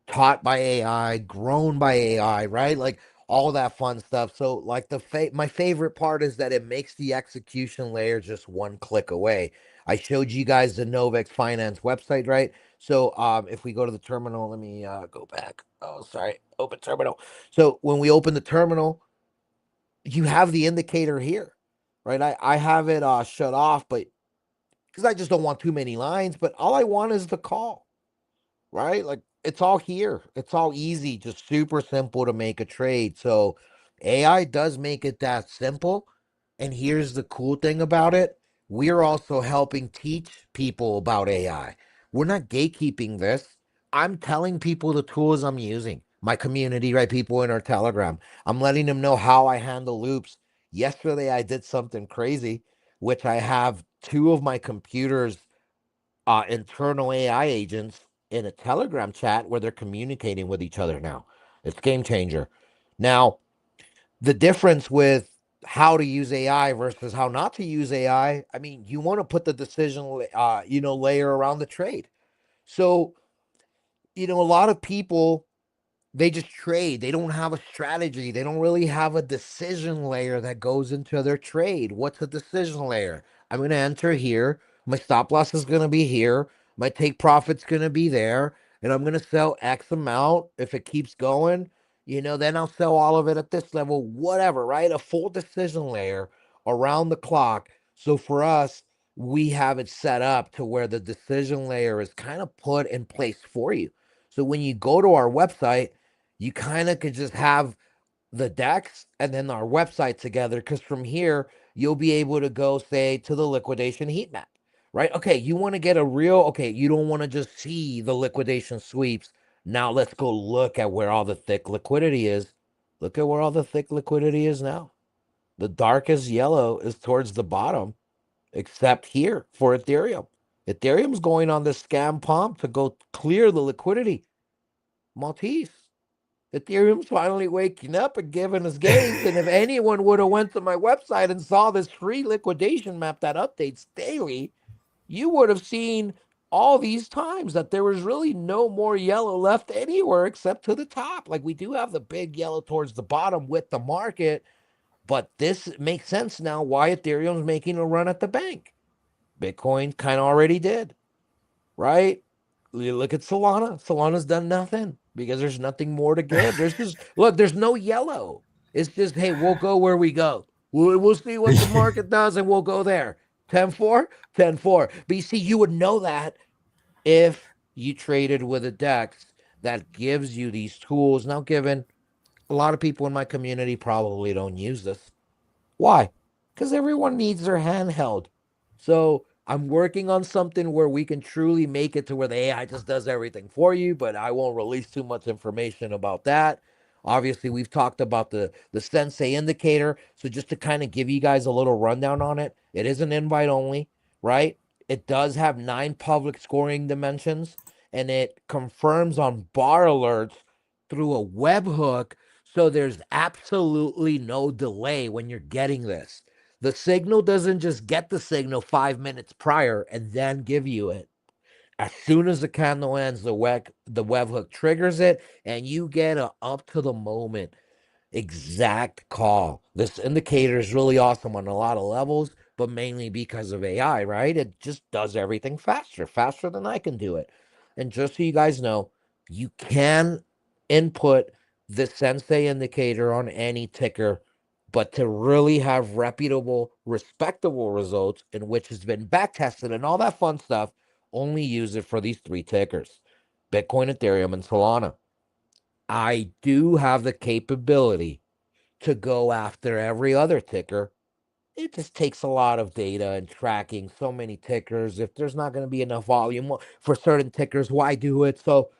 taught by AI, grown by AI, right? Like all that fun stuff. So like my favorite part is that it makes the execution layer just one click away. I showed you guys the Novex Finance website, right? So if we go to the terminal, let me go back. Oh, sorry. Open terminal. So when we open the terminal, you have the indicator here, right? I have it shut off, but because I just don't want too many lines, but all I want is the call, right? Like it's all here. It's all easy, just super simple to make a trade. So AI does make it that simple. And here's the cool thing about it. We're also helping teach people about AI. We're not gatekeeping this. I'm telling people the tools I'm using. My community, right? People in our Telegram. I'm letting them know how I handle loops. Yesterday I did something crazy, which I have 2 of my computers internal AI agents in a Telegram chat where they're communicating with each other now. It's game changer. Now, the difference with how to use AI versus how not to use AI, I mean, you want to put the decision, layer around the trade. So, a lot of people They just trade. They don't have a strategy. They don't really have a decision layer that goes into their trade. What's a decision layer? I'm going to enter here. My stop loss is going to be here. My take profit's going to be there. And I'm going to sell X amount. If it keeps going, then I'll sell all of it at this level, whatever, right? A full decision layer around the clock. So for us, we have it set up to where the decision layer is kind of put in place for you. So when you go to our website, you kind of could just have the decks and then our website together, because from here you'll be able to go, say, to the liquidation heat map, right? Okay, you want to get a real, okay, you don't want to just see the liquidation sweeps. Now let's go look at where all the thick liquidity is. Look at where all the thick liquidity is now. The darkest yellow is towards the bottom, except here for Ethereum. Ethereum's going on the scam pump to go clear the liquidity. Maltese. Ethereum's finally waking up and giving us gains. And if anyone would have went to my website and saw this free liquidation map that updates daily, you would have seen all these times that there was really no more yellow left anywhere except to the top. Like, we do have the big yellow towards the bottom with the market, but this makes sense now why Ethereum's making a run at the bank. Bitcoin kind of already did, right? You look at Solana. Solana's done nothing because there's nothing more to give. There's just, look, there's no yellow. It's just, hey, we'll go where we go. We'll see what the market does and we'll go there. 10-4, 10-4. But you see, you would know that if you traded with a DEX that gives you these tools. Now, given a lot of people in my community probably don't use this. Why? Because everyone needs their hand held. So I'm working on something where we can truly make it to where the AI just does everything for you, but I won't release too much information about that. Obviously, we've talked about the Sensei indicator. So just to kind of give you guys a little rundown on it, it is an invite only, right? It does have 9 public scoring dimensions, and it confirms on bar alerts through a webhook. So there's absolutely no delay when you're getting this. The signal doesn't just get the signal 5 minutes prior and then give you it. As soon as the candle ends, the webhook triggers it, and you get a up to the moment exact call. This indicator is really awesome on a lot of levels, but mainly because of AI, right? It just does everything faster than I can do it. And just so you guys know, you can input the Sensei indicator on any ticker, but to really have reputable, respectable results in which has been back tested and all that fun stuff, only use it for these 3 tickers: Bitcoin, Ethereum, and Solana. I do have the capability to go after every other ticker. It just takes a lot of data and tracking so many tickers. If there's not going to be enough volume for certain tickers, why do it? So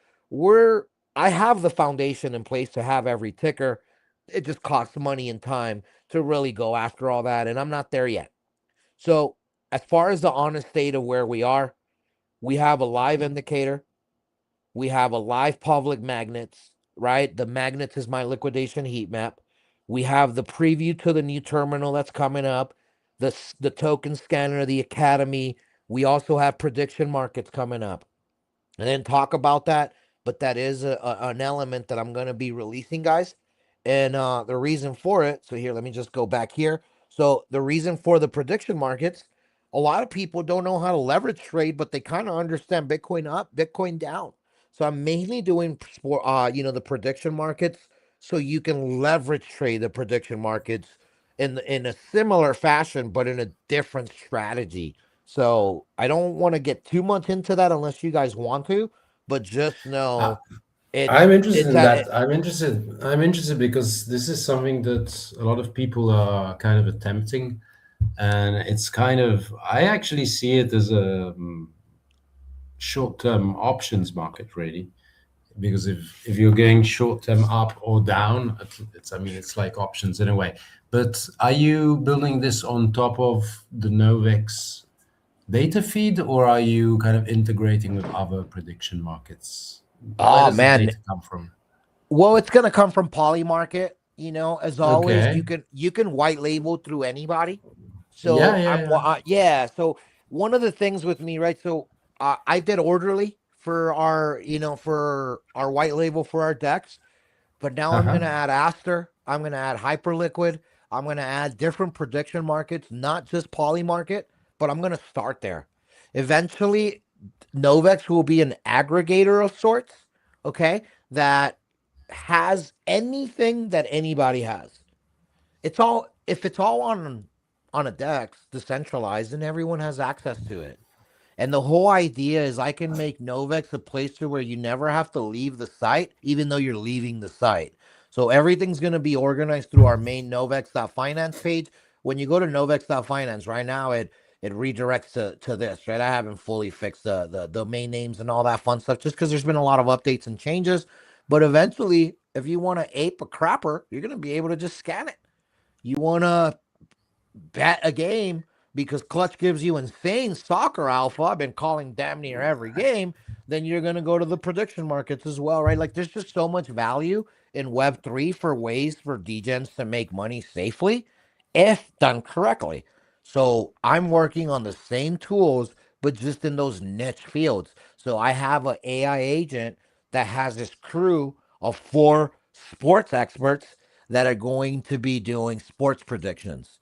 I have the foundation in place to have every ticker. It just costs money and time to really go after all that, and I'm not there yet. So as far as the honest state of where we are, we have a live indicator. We have a live public magnets, right? The magnets is my liquidation heat map. We have the preview to the new terminal that's coming up, the token scanner, the academy. We also have prediction markets coming up. And then talk about that, but that is an element that I'm going to be releasing, guys. And the reason for it, so here, let me just go back here. So the reason for the prediction markets, a lot of people don't know how to leverage trade, but they kind of understand Bitcoin up, Bitcoin down. So I'm mainly doing for the prediction markets, so you can leverage trade the prediction markets in a similar fashion, but in a different strategy. So I don't want to get too much into that unless you guys want to, but just know I'm interested it's in at that. I'm interested because this is something that a lot of people are kind of attempting, and it's kind of, I actually see it as a short-term options market, really, because if you're going short-term up or down, it's like options in a way. But are you building this on top of the Novex data feed, or are you kind of integrating with other prediction markets? Where oh does the man. data come from? Well, it's gonna come from Poly Market, as always. Okay. You can white label through anybody. Yeah, So yeah, yeah. yeah. So one of the things with me, right? So I did orderly for our white label for our decks. But now I'm going to add Aster. I'm going to add Hyperliquid. I'm going to add different prediction markets, not just poly market, but I'm going to start there. Eventually, Novex will be an aggregator of sorts, okay, that has anything that anybody has. It's all, if it's all on a DEX, decentralized, and everyone has access to it. And the whole idea is I can make Novex a place to where you never have to leave the site, even though you're leaving the site. So everything's going to be organized through our main Novex.finance page. When you go to Novex.finance right now, it redirects to this, right? I haven't fully fixed the domain names and all that fun stuff just because there's been a lot of updates and changes. But eventually, if you want to ape a crapper, you're going to be able to just scan it. You want to bet a game because Clutch gives you insane soccer alpha. I've been calling damn near every game. Then you're going to go to the prediction markets as well, right? Like there's just so much value in Web3 for ways for degens to make money safely if done correctly. So I'm working on the same tools, but just in those niche fields. So I have an AI agent that has this crew of 4 sports experts that are going to be doing sports predictions.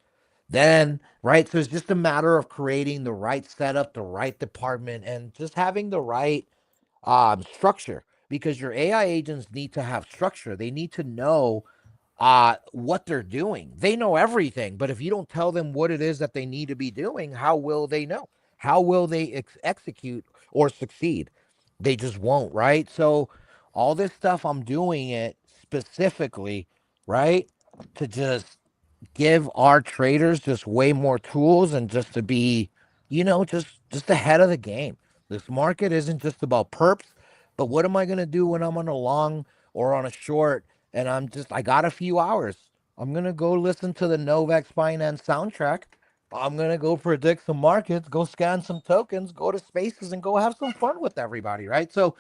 Then, right, so it's just a matter of creating the right setup, the right department, and just having the right structure, because your AI agents need to have structure. They need to know what they're doing. They know everything, but if you don't tell them what it is that they need to be doing, how will they know? How will they execute or succeed? They just won't, right? So all this stuff, I'm doing it specifically, right, to just give our traders just way more tools and just to be, just ahead of the game. This market isn't just about perps, but what am I going to do when I'm on a long or on a short and I got a few hours? I'm going to go listen to the Novex Finance soundtrack. I'm going to go predict some markets, go scan some tokens, go to spaces and go have some fun with everybody, right? So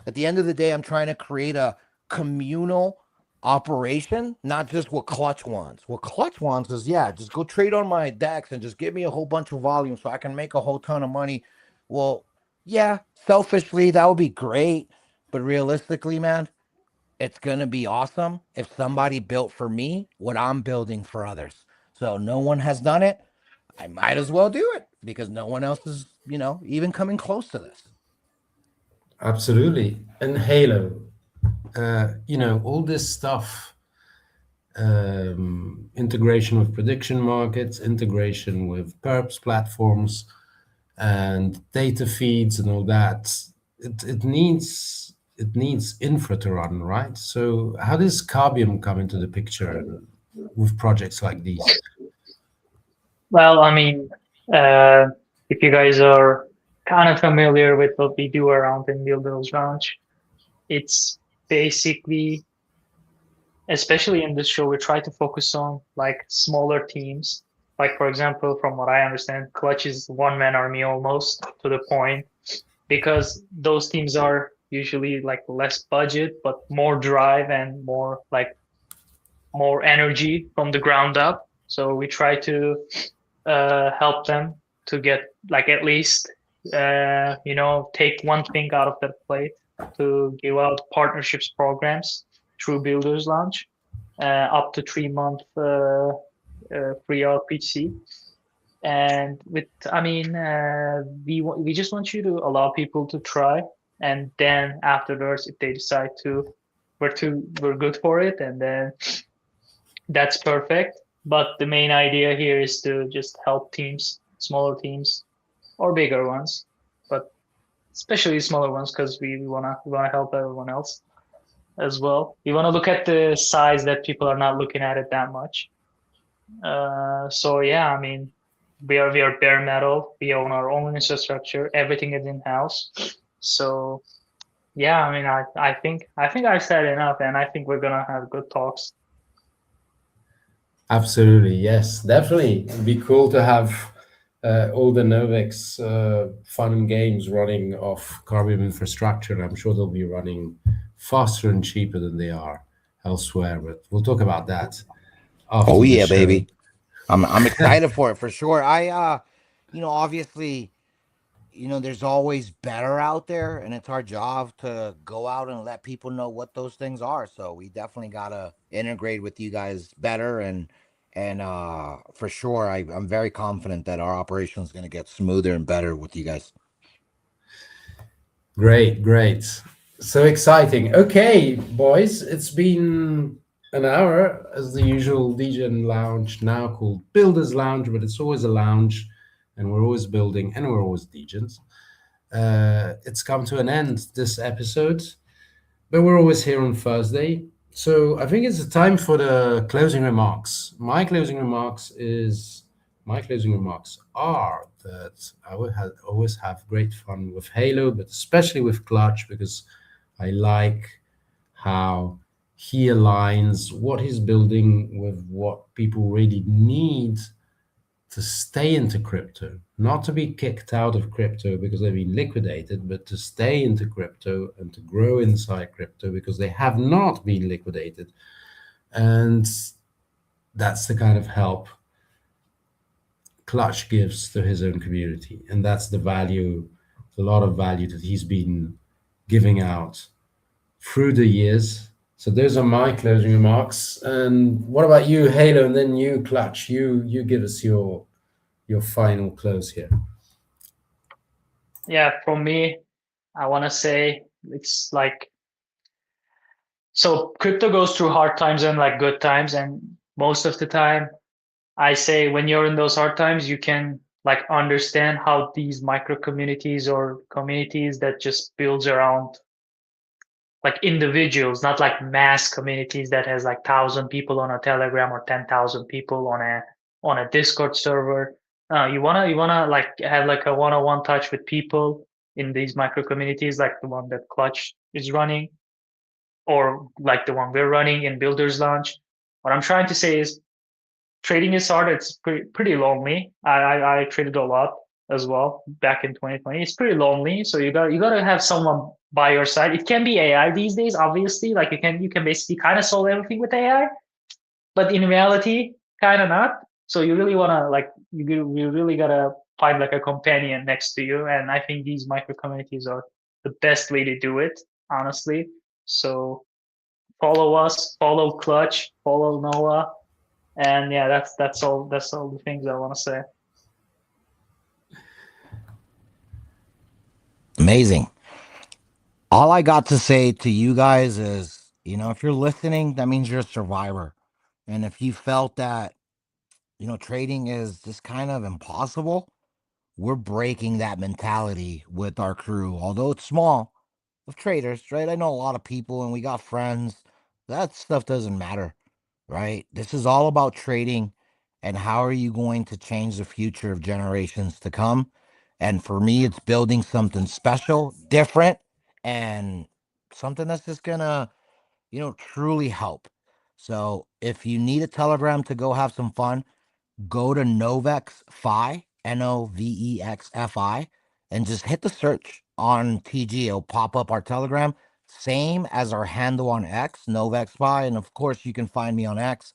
at the end of the day, I'm trying to create a communal operation, not just what Clutch wants. What Clutch wants is, yeah, just go trade on my DEX and just give me a whole bunch of volume so I can make a whole ton of money. Well, yeah, selfishly, that would be great. But realistically, man, it's going to be awesome if somebody built for me what I'm building for others. So no one has done it. I might as well do it because no one else is, even coming close to this. Absolutely. And Halo, all this stuff, integration with prediction markets, integration with perps platforms, and data feeds and all that, it needs infra to run, right? So how does Carbium come into the picture with projects like these? Well, I mean, if you guys are kind of familiar with what we do around in Builders Launch, it's basically, especially in this show, we try to focus on like smaller teams. Like, for example, from what I understand, Clutch is one-man army almost to the point, because those teams are usually like less budget, but more drive and more energy from the ground up. So we try to help them to get like at least, take one thing out of their plate to give out partnerships programs through Builders Launch, up to 3-month free RPC. And we just want you to allow people to try, and then afterwards, if they decide we're good for it, and then that's perfect. But the main idea here is to just help teams, smaller teams or bigger ones, but especially smaller ones, because we wanna help everyone else as well. We want to look at the size that people are not looking at it that much. So yeah, I mean, we are bare metal. We own our own infrastructure. Everything is in house. So yeah, I mean, I think I've said enough, and I think we're gonna have good talks. Absolutely, yes, definitely. It'd be cool to have all the Novex fun and games running off Carbium infrastructure. And I'm sure they'll be running faster and cheaper than they are elsewhere. But we'll talk about that after Oh the yeah, show. baby. I'm excited for it for sure. I obviously, there's always better out there, and it's our job to go out and let people know what those things are. So we definitely gotta integrate with you guys better, and for sure, I'm very confident that our operation is gonna get smoother and better with you guys. Great, great. So exciting. Okay, boys, it's been an hour as the usual DJ lounge, now called Builders Lounge, but it's always a lounge, and we're always building and we're always DJs. It's come to an end this episode, but we're always here on Thursday. So I think it's a time for the closing remarks. My closing remarks are that I will always have great fun with Halo, but especially with Clutch, because I like how he aligns what he's building with what people really need to stay into crypto, not to be kicked out of crypto because they've been liquidated, but to stay into crypto and to grow inside crypto because they have not been liquidated. And that's the kind of help Clutch gives to his own community. And that's the value, a lot of value that he's been giving out through the years. So those are my closing remarks. And what about you, Halo? And then you, Clutch, you give us your final close here. Yeah, for me, I want to say it's like, so crypto goes through hard times and like good times, and most of the time I say when you're in those hard times, you can like understand how these micro communities or communities that just builds around like individuals, not like mass communities that has like 1,000 people on a Telegram or 10,000 people on a Discord server. You wanna like have like a one-on-one touch with people in these micro communities, like the one that Clutch is running, or like the one we're running in Builders Launch. What I'm trying to say is trading is hard. It's pretty lonely. I traded a lot as well back in 2020. It's pretty lonely. So you gotta have someone by your side. It can be AI these days, obviously. Like you can basically kind of solve everything with AI, but in reality, kind of not. So you really wanna like you really gotta find like a companion next to you. And I think these micro communities are the best way to do it, honestly. So follow us, follow Clutch, follow Noah, and yeah, that's all the things I want to say. Amazing. All I got to say to you guys is, if you're listening, that means you're a survivor. And if you felt that, trading is just kind of impossible, we're breaking that mentality with our crew. Although it's small, of traders, right? I know a lot of people and we got friends. That stuff doesn't matter, right? This is all about trading and how are you going to change the future of generations to come. And for me, it's building something special, different, and something that's just gonna, truly help. So if you need a Telegram to go have some fun, go to Novex Fi, Novexfi, and just hit the search on TG. It'll pop up our Telegram, same as our handle on X, Novex Fi. And of course, you can find me on X.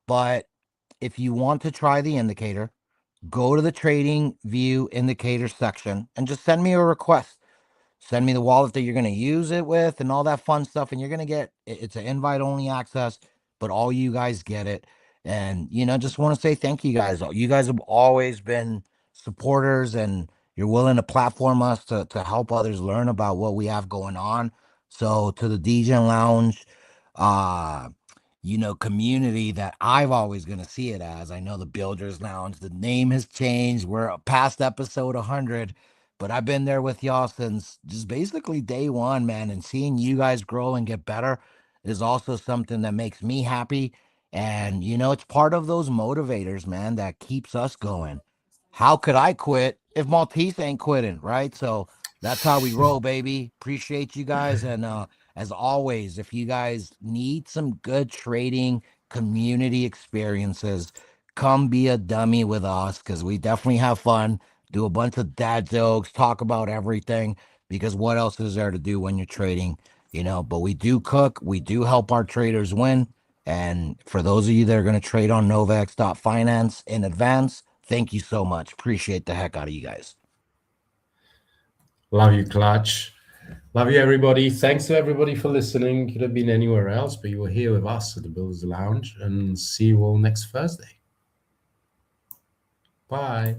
But if you want to try the indicator, go to the Trading View indicator section and just send me a request. Send me the wallet that you're going to use it with and all that fun stuff. And you're going to get it's an invite only access, but all you guys get it. And, just want to say thank you guys. You guys have always been supporters and you're willing to platform us to help others learn about what we have going on. So to the DJ Lounge, community that I've always going to see it as. I know the Builders Lounge, the name has changed. We're past episode 100, but I've been there with y'all since just basically day one, man. And seeing you guys grow and get better is also something that makes me happy. And, it's part of those motivators, man, that keeps us going. How could I quit if Maltese ain't quitting, right? So that's how we roll, baby. Appreciate you guys. And as always, if you guys need some good trading community experiences, come be a dummy with us because we definitely have fun, do a bunch of dad jokes, talk about everything because what else is there to do when you're trading, But we do cook, we do help our traders win. And for those of you that are going to trade on Novex.finance in advance, thank you so much. Appreciate the heck out of you guys. Love you, Clutch. Love you, everybody. Thanks to everybody for listening. Could have been anywhere else, but you were here with us at the Builders Lounge, and see you all next Thursday. Bye.